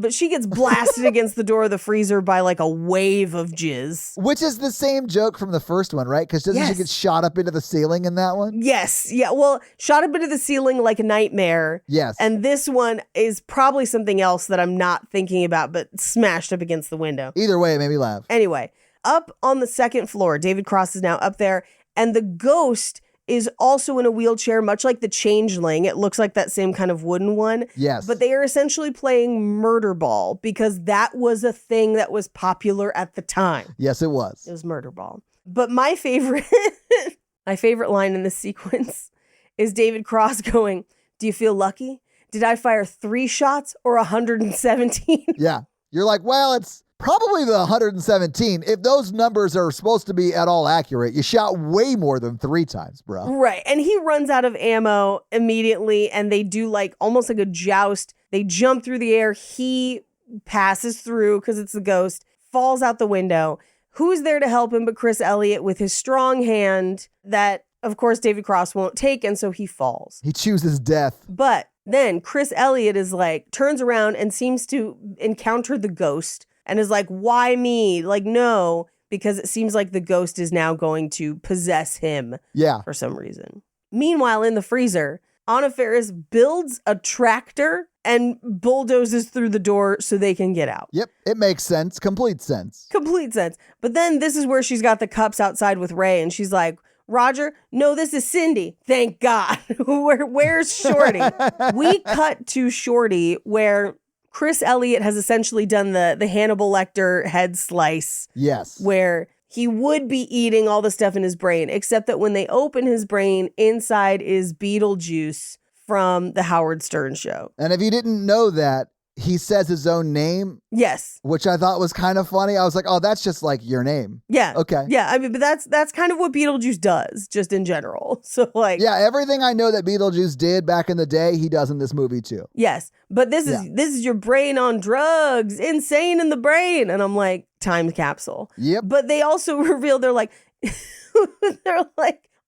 But she gets blasted against the door of the freezer by like a wave of jizz. Which is the same joke from the first one, right? Because doesn't she get shot up into the ceiling in that one? Yes. Yeah. Well, shot up into the ceiling like a nightmare. Yes. And this one is probably something else that I'm not thinking about, but smashed up against the window. Either way, it made me laugh. Anyway, up on the second floor, David Cross is now up there, and the ghost is also in a wheelchair, much like the Changeling. It looks like that same kind of wooden one. Yes. But they are essentially playing murder ball because that was a thing that was popular at the time. Yes, it was. It was murder ball. But my favorite line in this sequence is David Cross going, do you feel lucky? Did I fire 3 shots or 117? Yeah. You're like, well, it's probably the 117. If those numbers are supposed to be at all accurate, you shot way more than 3 times, bro. Right. And he runs out of ammo immediately, and they do like almost like a joust. They jump through the air. He passes through because it's the ghost, falls out the window. Who's there to help him but Chris Elliott with his strong hand that, of course, David Cross won't take, and so he falls. He chooses death. But then Chris Elliott is like, turns around and seems to encounter the ghost and is like, why me? Like, no, because it seems like the ghost is now going to possess him for some reason. Meanwhile, in the freezer, Anna Faris builds a tractor and bulldozes through the door so they can get out. Yep, it makes sense. Complete sense. Complete sense. But then this is where she's got the cups outside with Ray, and she's like, Roger, no, this is Cindy. Thank God. Where's Shorty? We cut to Shorty where Chris Elliott has essentially done the Hannibal Lecter head slice. Yes. Where he would be eating all the stuff in his brain, except that when they open his brain, inside is Beetlejuice from the Howard Stern show. And if you didn't know that, he says his own name. Yes. Which I thought was kind of funny. I was like, oh, that's just like your name. Yeah. Okay. Yeah. I mean, but that's kind of what Beetlejuice does, just in general. So like. Yeah, everything I know that Beetlejuice did back in the day, he does in this movie too. Yes. But this is your brain on drugs, insane in the brain. And I'm like, time capsule. Yep. But they also reveal they're like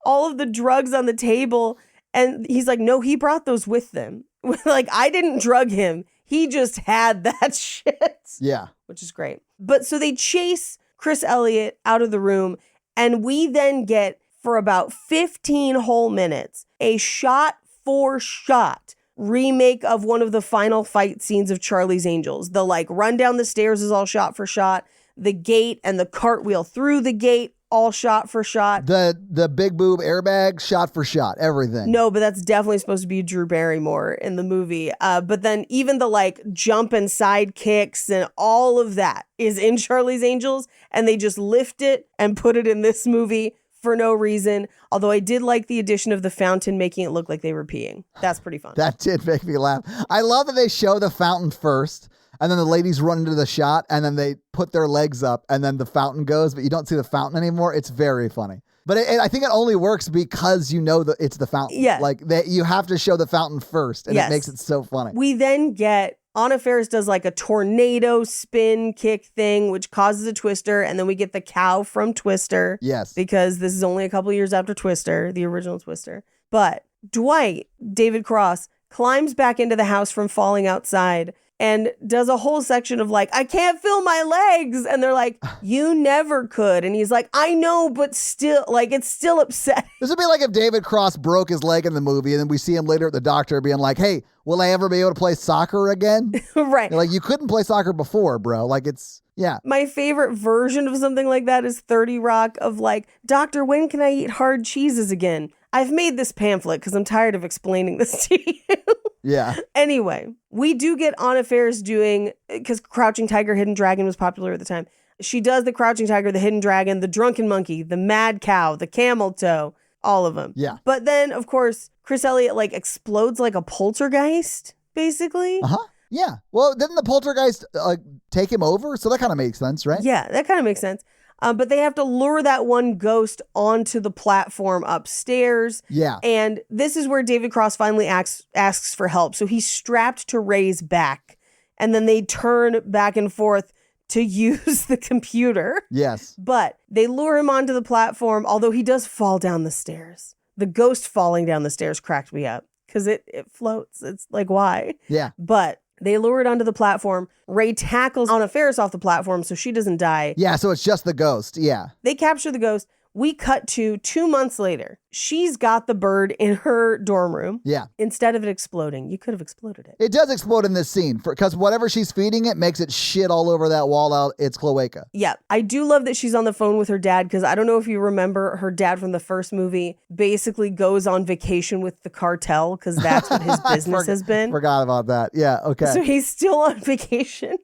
all of the drugs on the table. And he's like, no, he brought those with them. Like, I didn't drug him. He just had that shit. Yeah. Which is great. But so they chase Chris Elliott out of the room, and we then get, for about 15 whole minutes, a shot-for-shot remake of one of the final fight scenes of Charlie's Angels. The, like, run down the stairs is all shot for shot. The gate and the cartwheel through the gate, all shot for shot. The big boob airbag, shot for shot, everything. No, but that's definitely supposed to be Drew Barrymore in the movie. But then even the like jump and side kicks and all of that is in Charlie's Angels, and they just lift it and put it in this movie for no reason. Although I did like the addition of the fountain making it look like they were peeing. That's pretty fun. That did make me laugh. I love that they show the fountain first, and then the ladies run into the shot, and then they put their legs up, and then the fountain goes, but you don't see the fountain anymore. It's very funny. But I think it only works because you know that it's the fountain. Yeah. Like, you have to show the fountain first, and it makes it so funny. We then get, Anna Faris does like a tornado spin kick thing, which causes a twister, and then we get the cow from Twister. Yes. Because this is only a couple years after Twister, the original Twister. But Dwight, David Cross, climbs back into the house from falling outside, and does a whole section of like, I can't feel my legs. And they're like, you never could. And he's like, I know, but still, like, it's still upsetting. This would be like if David Cross broke his leg in the movie and then we see him later at the doctor being like, hey, will I ever be able to play soccer again? Right. You're like, you couldn't play soccer before, bro. Like, it's, yeah. My favorite version of something like that is 30 Rock of like, doctor, when can I eat hard cheeses again? I've made this pamphlet because I'm tired of explaining this to you. Yeah. Anyway, we do get Anna Faris doing, because Crouching Tiger, Hidden Dragon was popular at the time. She does the Crouching Tiger, the Hidden Dragon, the Drunken Monkey, the Mad Cow, the Camel Toe, all of them. Yeah. But then, of course, Chris Elliott like explodes like a poltergeist, basically. Uh-huh. Yeah. Well, didn't the poltergeist take him over? So that kind of makes sense, right? Yeah, that kind of makes sense. But they have to lure that one ghost onto the platform upstairs. Yeah. And this is where David Cross finally asks for help. So he's strapped to Ray's back. And then they turn back and forth to use the computer. Yes. But they lure him onto the platform, although he does fall down the stairs. The ghost falling down the stairs cracked me up because it floats. It's like, why? Yeah. But they lure it onto the platform. Ray tackles Anna Faris off the platform so she doesn't die. Yeah, so it's just the ghost. Yeah. They capture the ghost. We cut to 2 months later. She's got the bird in her dorm room. Yeah. Instead of it exploding, you could have exploded it. It does explode in this scene because whatever she's feeding it makes it shit all over that wall out its cloaca. Yeah. I do love that she's on the phone with her dad because I don't know if you remember her dad from the first movie basically goes on vacation with the cartel because that's what his business has been. Forgot about that. Yeah. Okay. So he's still on vacation.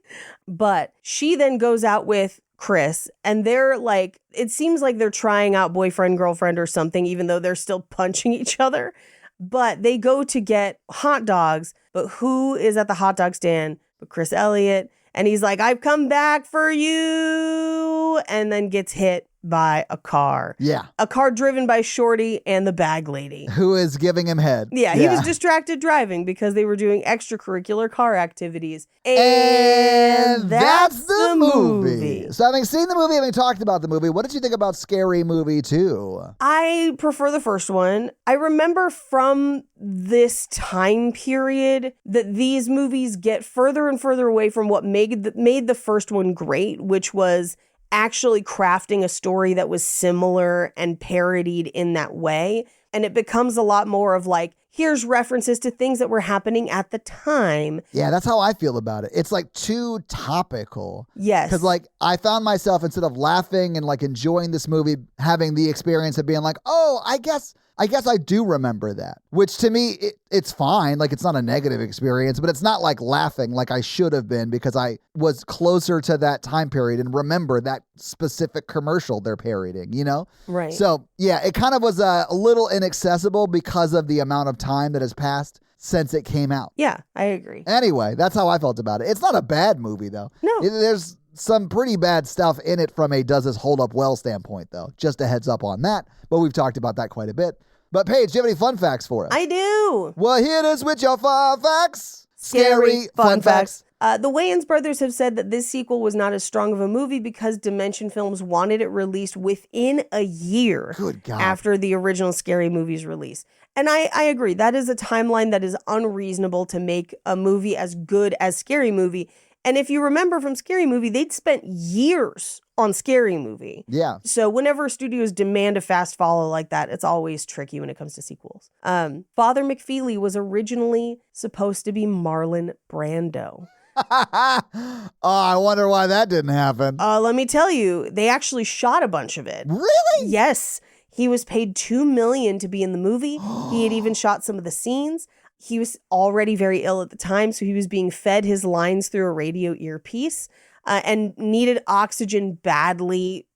But she then goes out with Chris, and they're like, it seems like they're trying out boyfriend, girlfriend or something, even though they're still punching each other. But they go to get hot dogs, but who is at the hot dog stand but Chris Elliott? And he's like, I've come back for you, and then gets hit by a car. Yeah. A car driven by Shorty and the bag lady. Who is giving him head. Yeah, he was distracted driving because they were doing extracurricular car activities. And that's the movie. So having seen the movie, having talked about the movie, what did you think about Scary Movie 2? I prefer the first one. I remember from this time period that these movies get further and further away from what made the first one great, which was actually crafting a story that was similar and parodied in that way. And it becomes a lot more of like, here's references to things that were happening at the time. Yeah, that's how I feel about it. It's like too topical. Yes. Because like I found myself, instead of laughing and like enjoying this movie, having the experience of being like, oh, I guess I do remember that. Which to me, it's fine. Like it's not a negative experience, but it's not like laughing like I should have been because I was closer to that time period and remember that specific commercial they're parodying, you know? Right. So yeah, it kind of was a little inaccessible because of the amount of time that has passed since it came out. Yeah, I agree. Anyway, that's how I felt about it. It's not a bad movie though. No. There's some pretty bad stuff in it from a does this hold up well standpoint though. Just a heads up on that. But we've talked about that quite a bit. But Paige, do you have any fun facts for us? I do. Well, here it is with your fun facts. Scary fun facts. The Wayans brothers have said that this sequel was not as strong of a movie because Dimension Films wanted it released within a year Good God. after the original Scary Movie's release. And I agree. That is a timeline that is unreasonable to make a movie as good as Scary Movie. And if you remember from Scary Movie, they'd spent years on Scary Movie. Yeah. So whenever studios demand a fast follow like that, it's always tricky when it comes to sequels. Father McFeely was originally supposed to be Marlon Brando. Oh, I wonder why that didn't happen. Let me tell you, they actually shot a bunch of it. Really? Yes. He was paid $2 million to be in the movie. He had even shot some of the scenes. He was already very ill at the time, so he was being fed his lines through a radio earpiece and needed oxygen badly,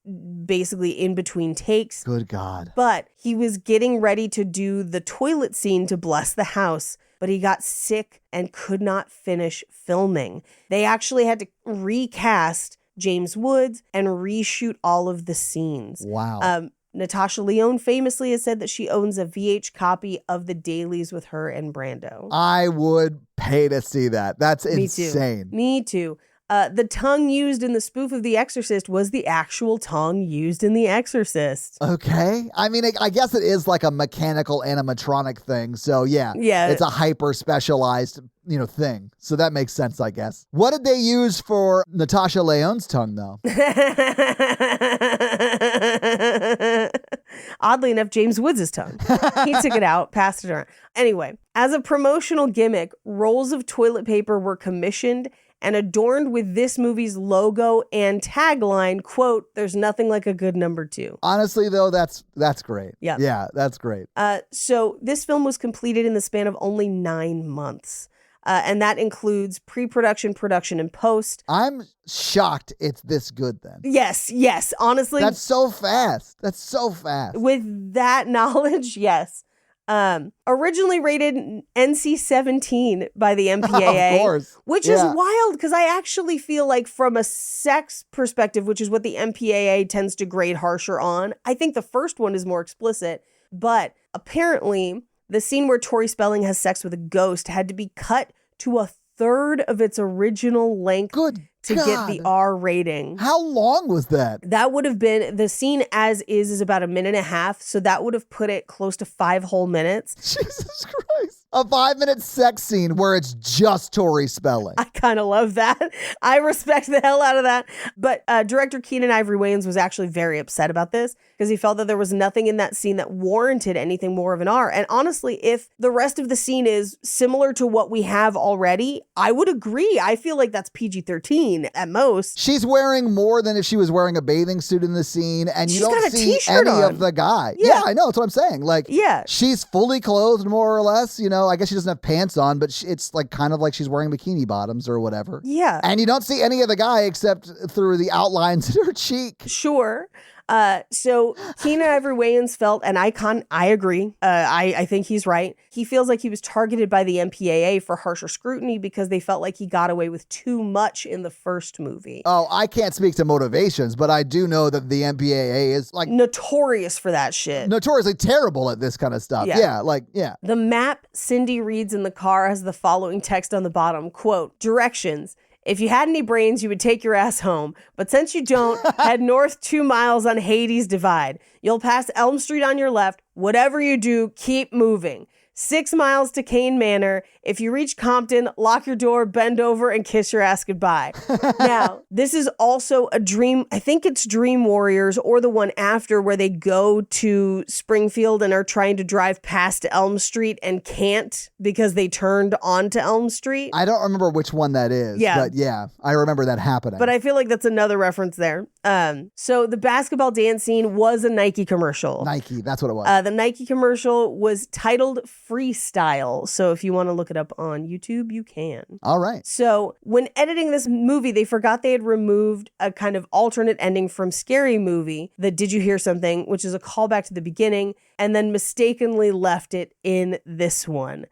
basically in between takes. Good God. But he was getting ready to do the toilet scene to bless the house, but he got sick and could not finish filming. They actually had to recast James Woods and reshoot all of the scenes. Wow. Natasha Lyonne famously has said that she owns a VH copy of the dailies with her and Brando. I would pay to see that. That's Me insane. too. Me too. The tongue used in the spoof of The Exorcist was the actual tongue used in The Exorcist. Okay. I mean, I guess it is like a mechanical animatronic thing. So yeah, it's a hyper specialized, thing. So that makes sense, I guess. What did they use for Natasha Lyonne's tongue, though? Oddly enough, James Woods' tongue. He took it out, passed it around. Anyway, as a promotional gimmick, rolls of toilet paper were commissioned and adorned with this movie's logo and tagline, quote, "There's nothing like a good number 2." Honestly, though, that's great. Yeah. Yeah, that's great. So this film was completed in the span of only 9 months. And that includes pre-production, production, and post. I'm shocked it's this good then. Yes. Honestly. That's so fast. With that knowledge, yes. Originally rated NC-17 by the MPAA. Of course. Which is wild because I actually feel like from a sex perspective, which is what the MPAA tends to grade harsher on, I think the first one is more explicit. But apparently, the scene where Tori Spelling has sex with a ghost had to be cut to a third of its original length to get the R rating. How long was that? That would have been, the scene as is about 1.5 minutes. So that would have put it close to 5 whole minutes. Jesus Christ. A 5-minute sex scene where it's just Tori Spelling. I kind of love that. I respect the hell out of that. But director Keenan Ivory Wayans was actually very upset about this because he felt that there was nothing in that scene that warranted anything more of an R. And honestly, if the rest of the scene is similar to what we have already, I would agree. I feel like that's PG-13 at most. She's wearing more than if she was wearing a bathing suit in the scene, and you don't see any of the guy. Yeah, I know. That's what I'm saying. Like, she's fully clothed more or less, I guess she doesn't have pants on, but it's like kind of like she's wearing bikini bottoms or whatever. Yeah. And you don't see any of the guy except through the outlines in her cheek. Sure. So Keenan Ivory Wayans felt, and I agree. I think he's right. He feels like he was targeted by the MPAA for harsher scrutiny because they felt like he got away with too much in the first movie. Oh, I can't speak to motivations, but I do know that the MPAA is like notorious for that shit. Notoriously terrible at this kind of stuff. Yeah. The map Cindy reads in the car has the following text on the bottom, quote, "Directions. If you had any brains, you would take your ass home. But since you don't, head north 2 miles on Hades Divide. You'll pass Elm Street on your left. Whatever you do, keep moving. 6 miles to Kane Manor. If you reach Compton, lock your door, bend over, and kiss your ass goodbye." Now, this is also a dream. I think it's Dream Warriors or the one after where they go to Springfield and are trying to drive past Elm Street and can't because they turned onto Elm Street. I don't remember which one that is. Yeah. But yeah, I remember that happening. But I feel like that's another reference there. So the basketball dance scene was a Nike commercial. Nike, that's what it was. The Nike commercial was titled Freestyle. So if you want to look it up on YouTube, you can. All right. So when editing this movie, they forgot they had removed a kind of alternate ending from Scary Movie, the "Did you hear something?", which is a callback to the beginning, and then mistakenly left it in this one.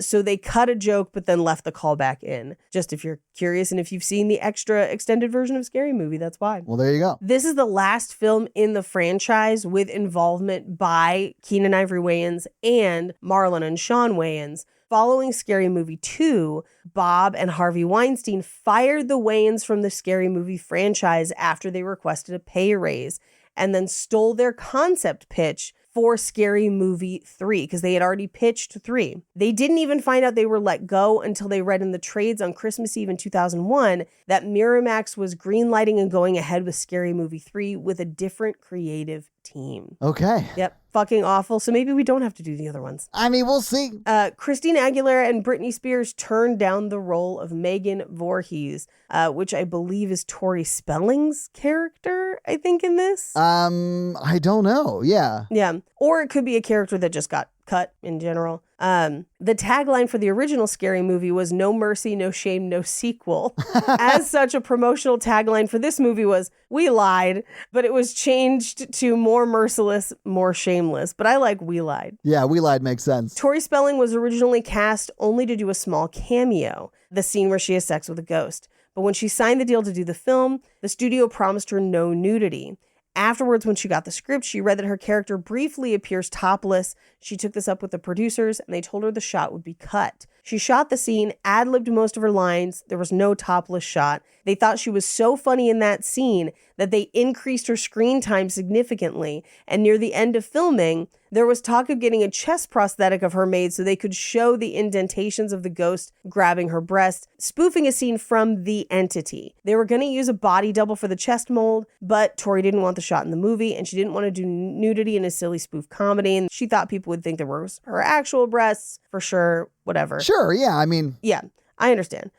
So they cut a joke, but then left the callback in. Just if you're curious and if you've seen the extra extended version of Scary Movie, that's why. Well, there you go. This is the last film in the franchise with involvement by Keenan Ivory Wayans and Marlon and Sean Wayans. Following Scary Movie 2, Bob and Harvey Weinstein fired the Wayans from the Scary Movie franchise after they requested a pay raise and then stole their concept pitch for Scary Movie 3 because they had already pitched 3. They didn't even find out they were let go until they read in the trades on Christmas Eve in 2001 that Miramax was greenlighting and going ahead with Scary Movie 3 with a different creative team. Okay. Yep. Fucking awful. So maybe we don't have to do the other ones. I mean, we'll see. Christina Aguilera and Britney Spears turned down the role of Megan Voorhees, which I believe is Tori Spelling's character, I think, in this. I don't know. Yeah. Yeah. Or it could be a character that just got cut in general. The tagline for the original Scary Movie was "No mercy, no shame, no sequel." As such, a promotional tagline for this movie was "We lied," but it was changed to "More merciless, more shameless." But I like "We lied." Yeah, "We lied" makes sense. Tori Spelling was originally cast only to do a small cameo, the scene where she has sex with a ghost. But when she signed the deal to do the film, the studio promised her no nudity. Afterwards, when she got the script, she read that her character briefly appears topless. She took this up with the producers, and they told her the shot would be cut. She shot the scene, ad-libbed most of her lines. There was no topless shot. They thought she was so funny in that scene that they increased her screen time significantly. And near the end of filming, there was talk of getting a chest prosthetic of her made so they could show the indentations of the ghost grabbing her breast, spoofing a scene from The Entity. They were going to use a body double for the chest mold, but Tori didn't want the shot in the movie, and she didn't want to do nudity in a silly spoof comedy, and she thought people would think there was her actual breasts, for sure, whatever. Sure, yeah, I mean... Yeah, I understand.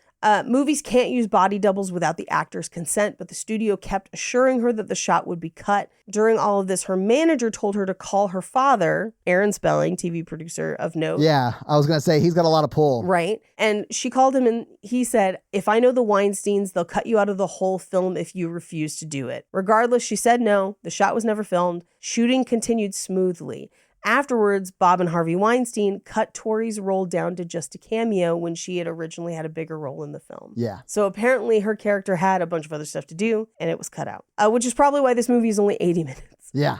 Movies can't use body doubles without the actor's consent, but the studio kept assuring her that the shot would be cut. During all of this, her manager told her to call her father, Tori Spelling, TV producer of note. Yeah, I was going to say, he's got a lot of pull. Right. And she called him and he said, if I know the Weinsteins, they'll cut you out of the whole film if you refuse to do it. Regardless, she said no. The shot was never filmed. Shooting continued smoothly. Afterwards, Bob and Harvey Weinstein cut Tori's role down to just a cameo when she had originally had a bigger role in the film. Yeah. So apparently her character had a bunch of other stuff to do, and it was cut out, which is probably why this movie is only 80 minutes. Yeah.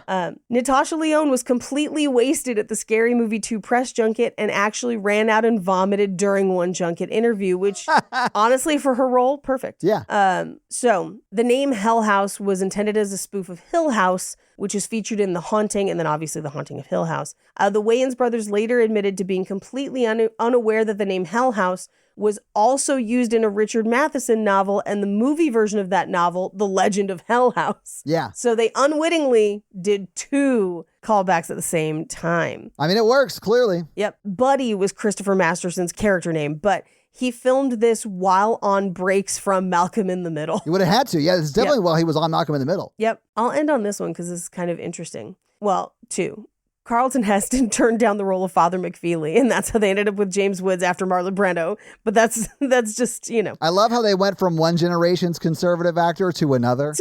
Natasha Lyonne was completely wasted at the Scary Movie 2 press junket and actually ran out and vomited during one junket interview, which honestly for her role, perfect. Yeah. So the name Hell House was intended as a spoof of Hill House, which is featured in The Haunting and then obviously The Haunting of Hill House. The Wayans brothers later admitted to being completely unaware that the name Hell House was also used in a Richard Matheson novel and the movie version of that novel, The Legend of Hell House. Yeah. So they unwittingly did two callbacks at the same time. I mean, it works, clearly. Yep. Buddy was Christopher Masterson's character name, but he filmed this while on breaks from Malcolm in the Middle. He would have had to. Yeah, it's definitely while he was on Malcolm in the Middle. Yep. I'll end on this one because this is kind of interesting. Well, two. Carlton Heston turned down the role of Father McFeely, and that's how they ended up with James Woods after Marlon Brando. But that's just, you know. I love how they went from one generation's conservative actor to another.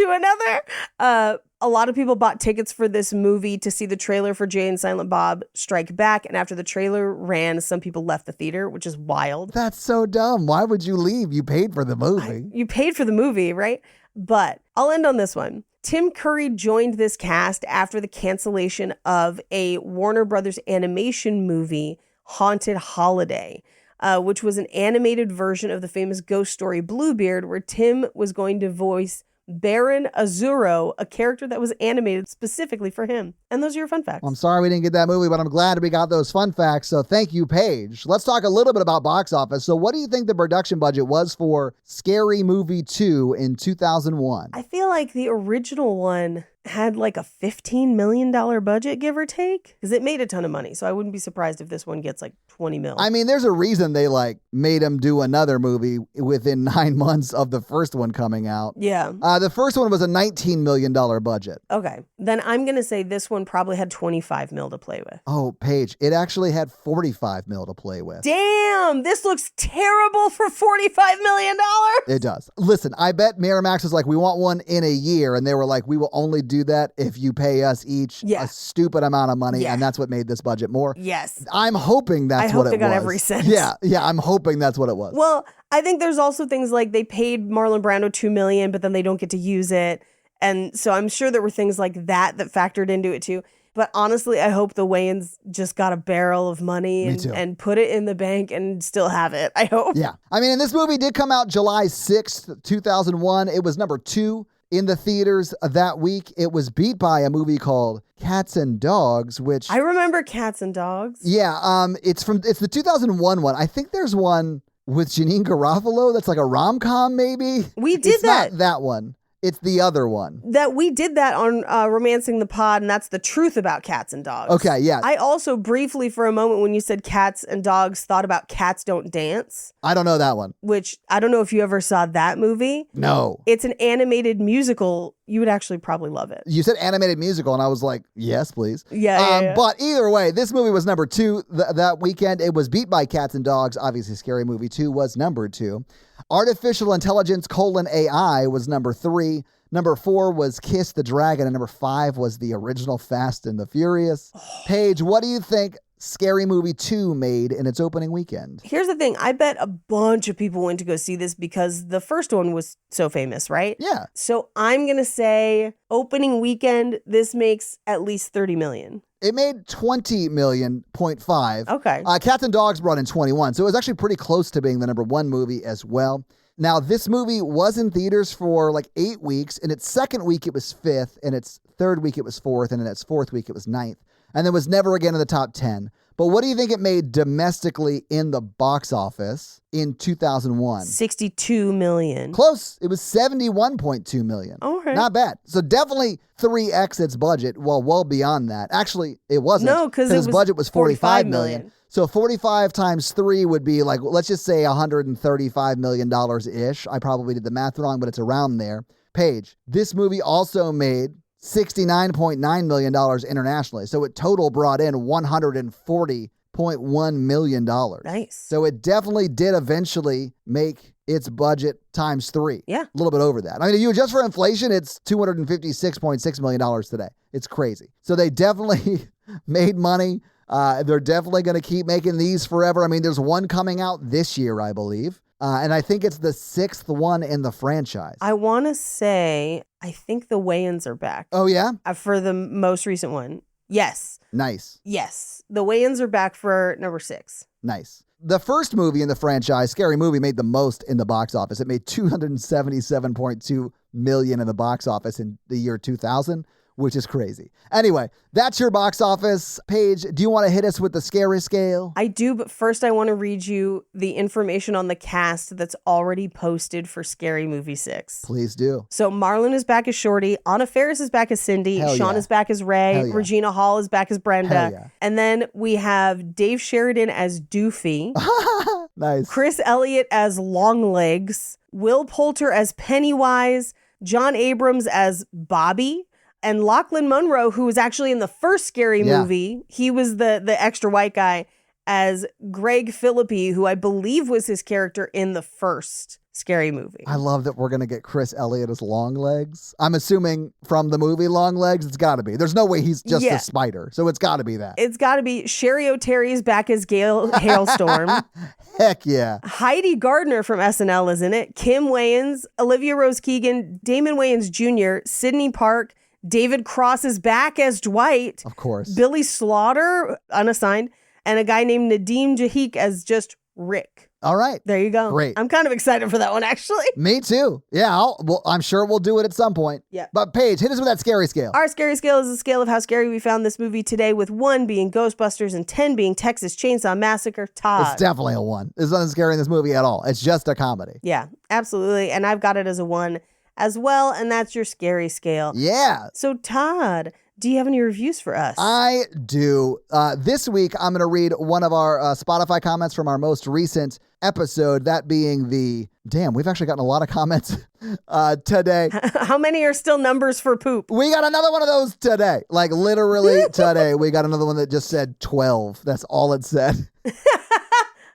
A lot of people bought tickets for this movie to see the trailer for Jay and Silent Bob Strike Back, and after the trailer ran, some people left the theater, which is wild. That's so dumb. Why would you leave? You paid for the movie. You paid for the movie, right? But I'll end on this one. Tim Curry joined this cast after the cancellation of a Warner Brothers animation movie, Haunted Holiday, which was an animated version of the famous ghost story Bluebeard, where Tim was going to voice Baron Azuro, a character that was animated specifically for him. And those are your fun facts. Well, I'm sorry we didn't get that movie, but I'm glad we got those fun facts. So thank you, Paige. Let's talk a little bit about box office. So what do you think the production budget was for Scary Movie 2 in 2001? I feel like the original one had like a $15 million budget, give or take, because it made a ton of money. So I wouldn't be surprised if this one gets like 20 mil. I mean, there's a reason they made him do another movie within 9 months of the first one coming out. Yeah. The first one was a $19 million budget. Okay. Then I'm going to say this one probably had 25 mil to play with. Oh, Paige, it actually had 45 mil to play with. Damn, this looks terrible for $45 million. It does. Listen, I bet Miramax was like, we want one in a year. And they were like, we will only do that if you pay us each a stupid amount of money. Yeah. And that's what made this budget more. Yes. I'm hoping that's what it was. I hope they got every cent. Yeah, I'm hoping that's what it was. Well, I think there's also things like they paid Marlon Brando $2 million, but then they don't get to use it. And so I'm sure there were things like that factored into it too. But honestly, I hope the Wayans just got a barrel of money and put it in the bank and still have it. I hope. Yeah. I mean, and this movie did come out July 6th, 2001. It was number 2 in the theaters that week. It was beat by a movie called Cats and Dogs, which... I remember Cats and Dogs. Yeah. It's the 2001 one. I think there's one with Janine Garofalo that's like a rom-com maybe. We did that. It's not that one. It's the other one. That we did that on Romancing the Pod, and that's the truth about Cats and Dogs. Okay, yeah. I also briefly, for a moment, when you said Cats and Dogs, thought about Cats Don't Dance. I don't know that one. Which, I don't know if you ever saw that movie. No. It's an animated musical. You would actually probably love it. You said animated musical, and I was like, yes, please. Yeah. But either way, this movie was number 2 that weekend. It was beat by Cats and Dogs. Obviously, Scary Movie 2 was number 2. Artificial Intelligence: AI was number 3. Number 4 was Kiss the Dragon, and number 5 was the original Fast and the Furious. Paige, what do you think Scary Movie 2 made in its opening weekend? Here's the thing. I bet a bunch of people went to go see this because the first one was so famous, right? Yeah. So I'm going to say opening weekend, this makes at least 30 million. It made 20 million, 0.5. Okay. Cats and Dogs brought in 21, so it was actually pretty close to being the number one movie as well. Now, this movie was in theaters for like 8 weeks. In its second week, it was 5th. In its third week, it was 4th. And in its fourth week, it was 9th. And then was never again in the top 10. But what do you think it made domestically in the box office in 2001? 62 million. Close. It was 71.2 million. Okay. Not bad. So definitely 3x its budget, well beyond that. Actually, it wasn't. No, because its budget was 45 million. So 45 times 3 would be like, let's just say $135 million-ish. I probably did the math wrong, but it's around there. Paige, this movie also made $69.9 million internationally. So it total brought in $140.1 million. Nice. So it definitely did eventually make its budget times 3. Yeah. A little bit over that. I mean, if you adjust for inflation, it's $256.6 million today. It's crazy. So they definitely made money. They're definitely going to keep making these forever. I mean, there's one coming out this year, I believe. And I think it's the 6th one in the franchise. I want to say, I think the Wayans are back. Oh, yeah? For the most recent one. Yes. Nice. Yes. The Wayans are back for number 6. Nice. The first movie in the franchise, Scary Movie, made the most in the box office. It made $277.2 million in the box office in the year 2000, which is crazy. Anyway, that's your box office. Paige, do you want to hit us with the scary scale? I do, but first I want to read you the information on the cast that's already posted for Scary Movie 6. Please do. So Marlon is back as Shorty, Anna Faris is back as Cindy, Hell Sean yeah. is back as Ray, Hell yeah. Regina Hall is back as Brenda, Hell yeah. and then we have Dave Sheridan as Doofy, Nice. Chris Elliott as Longlegs, Will Poulter as Pennywise, John Abrams as Bobby, and Lachlan Monroe, who was actually in the first Scary Movie, he was the extra white guy, as Greg Philippi, who I believe was his character in the first Scary Movie. I love that we're going to get Chris Elliott as Longlegs. I'm assuming from the movie Longlegs, it's got to be. There's no way he's just a spider, so it's got to be that. It's got to be. Sherry O'Terry is back as Gail Hailstorm. Heck yeah. Heidi Gardner from SNL is in it. Kim Wayans, Olivia Rose Keegan, Damon Wayans Jr., Sidney Park, David Cross is back as Dwight. Of course. Billy Slaughter, unassigned, and a guy named Nadeem Jahik as just Rick. All right. There you go. Great. I'm kind of excited for that one, actually. Me too. Yeah, I'm sure we'll do it at some point. Yeah. But Paige, hit us with that scary scale. Our scary scale is the scale of how scary we found this movie today, with 1 being Ghostbusters and 10 being Texas Chainsaw Massacre. Todd. It's definitely a 1. There's nothing scary in this movie at all. It's just a comedy. Yeah, absolutely. And I've got it as a 1 as well, and that's your scary scale. Yeah. So Todd, do you have any reviews for us? I do. This week, I'm going to read one of our Spotify comments from our most recent episode, that being we've actually gotten a lot of comments today. How many are still numbers for poop? We got another one of those today. Like literally today, we got another one that just said 12. That's all it said.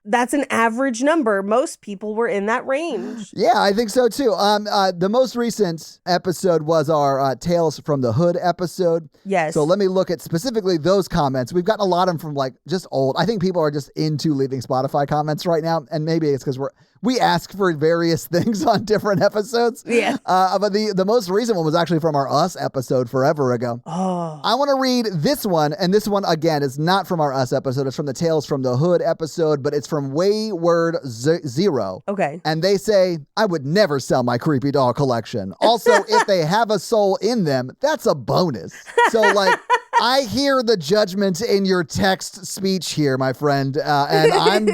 That's an average number. Most people were in that range. Yeah, I think so too. The most recent episode was our Tales from the Hood episode. Yes. So let me look at specifically those comments. We've gotten a lot of them from like just old. I think people are just into leaving Spotify comments right now, and maybe it's because we ask for various things on different episodes. Yeah. But the most recent one was actually from our Us episode forever ago. Oh. I want to read this one, and this one, again, is not from our Us episode. It's from the Tales from the Hood episode, but it's from Wayward Zero. Okay. And they say, I would never sell my creepy doll collection. Also, if they have a soul in them, that's a bonus. So, like, I hear the judgment in your text speech here, my friend, and I'm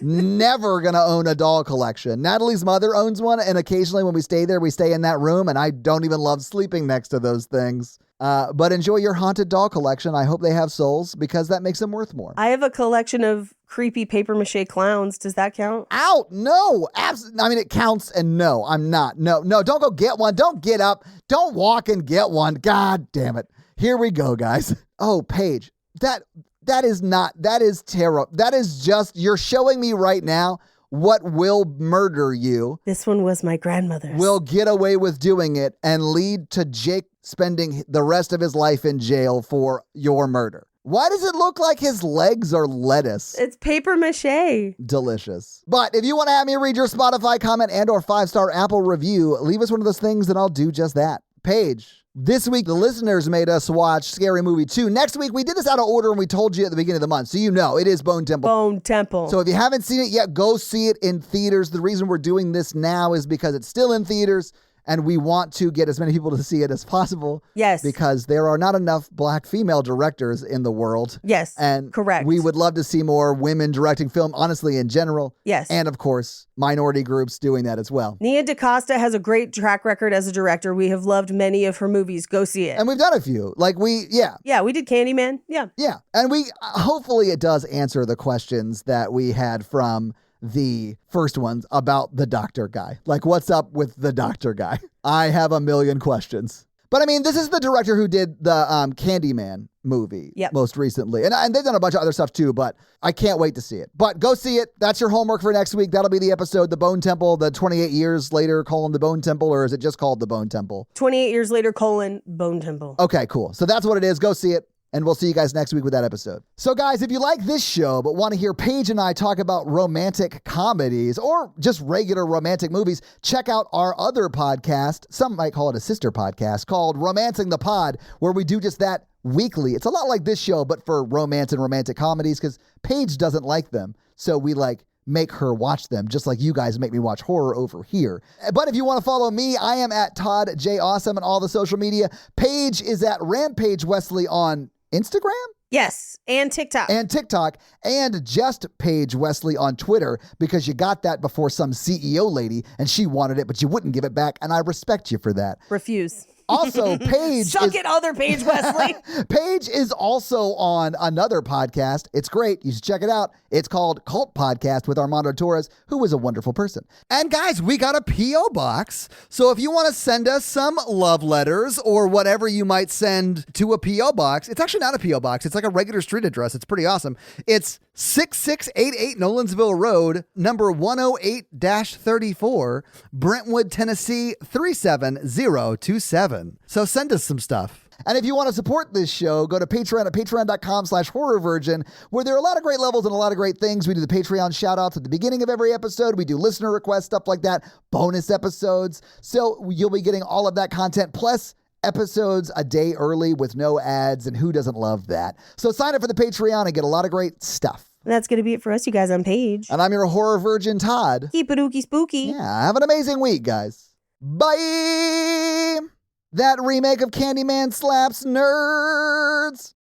never going to own a doll collection. Natalie's mother owns one, and occasionally when we stay there, we stay in that room, and I don't even love sleeping next to those things. But enjoy your haunted doll collection. I hope they have souls, because that makes them worth more. I have a collection of creepy papier-mâché clowns. Does that count? Out. No. I mean, it counts, and no, I'm not. No, don't go get one. Don't get up. Don't walk and get one. God damn it. Here we go, guys. Oh, Paige, that is terrible. That is just, you're showing me right now what will murder you. This one was my grandmother's. Will get away with doing it and lead to Jake spending the rest of his life in jail for your murder. Why does it look like his legs are lettuce? It's papier-mâché. Delicious. But if you want to have me read your Spotify comment and or 5-star Apple review, leave us one of those things and I'll do just that. Paige, This week, the listeners made us watch Scary Movie 2. Next week, we did this out of order and we told you at the beginning of the month. So you know, it is Bone Temple. Bone Temple. So if you haven't seen it yet, go see it in theaters. The reason we're doing this now is because it's still in theaters and we want to get as many people to see it as possible. Yes. Because there are not enough black female directors in the world. Yes. And correct. We would love to see more women directing film, honestly, in general. Yes. And of course, minority groups doing that as well. Nia DaCosta has a great track record as a director. We have loved many of her movies. Go see it. And we've done a few. Yeah, we did Candyman. Yeah. Yeah. And hopefully it does answer the questions that we had from the first ones about the doctor guy. Like, what's up with the doctor guy? I have a million questions. But I mean, this is the director who did the Candyman movie most recently. And they've done a bunch of other stuff too, but I can't wait to see it. But go see it. That's your homework for next week. That'll be the episode, The Bone Temple, the 28 years later, The Bone Temple, or is it just called The Bone Temple? 28 years later, Bone Temple. Okay, cool. So that's what it is. Go see it. And we'll see you guys next week with that episode. So guys, if you like this show but want to hear Paige and I talk about romantic comedies or just regular romantic movies, check out our other podcast. Some might call it a sister podcast called Romancing the Pod, where we do just that weekly. It's a lot like this show, but for romance and romantic comedies because Paige doesn't like them. So we make her watch them, just like you guys make me watch horror over here. But if you want to follow me, I am at Todd J. Awesome on all the social media. Paige is at Rampage Wesley on Instagram? Yes, and TikTok. And just Paige Wesley on Twitter because you got that before some CEO lady and she wanted it, but you wouldn't give it back, and I respect you for that. Refuse. Also, Paige Suck it, other Paige Wesley. Paige is also on another podcast. It's great. You should check it out. It's called Cult Podcast with Armando Torres, who is a wonderful person. And guys, we got a P.O. box. So if you want to send us some love letters or whatever you might send to a P.O. box, it's actually not a P.O. box. It's like a regular street address. It's pretty awesome. It's 6688 Nolensville Road, number 108-34, Brentwood, Tennessee 37027. So send us some stuff. And if you want to support this show, go to Patreon at patreon.com/horrorvirgin, where there are a lot of great levels and a lot of great things. We do the Patreon shout outs at the beginning of every episode. We do listener requests, stuff like that, bonus episodes. So you'll be getting all of that content, plus episodes a day early with no ads, and who doesn't love that? So sign up for the Patreon and get a lot of great stuff. That's going to be it for us, you guys, on Paige. And I'm your horror virgin, Todd. Keep it ooky spooky. Yeah, have an amazing week, guys. Bye! That remake of Candyman slaps, nerds!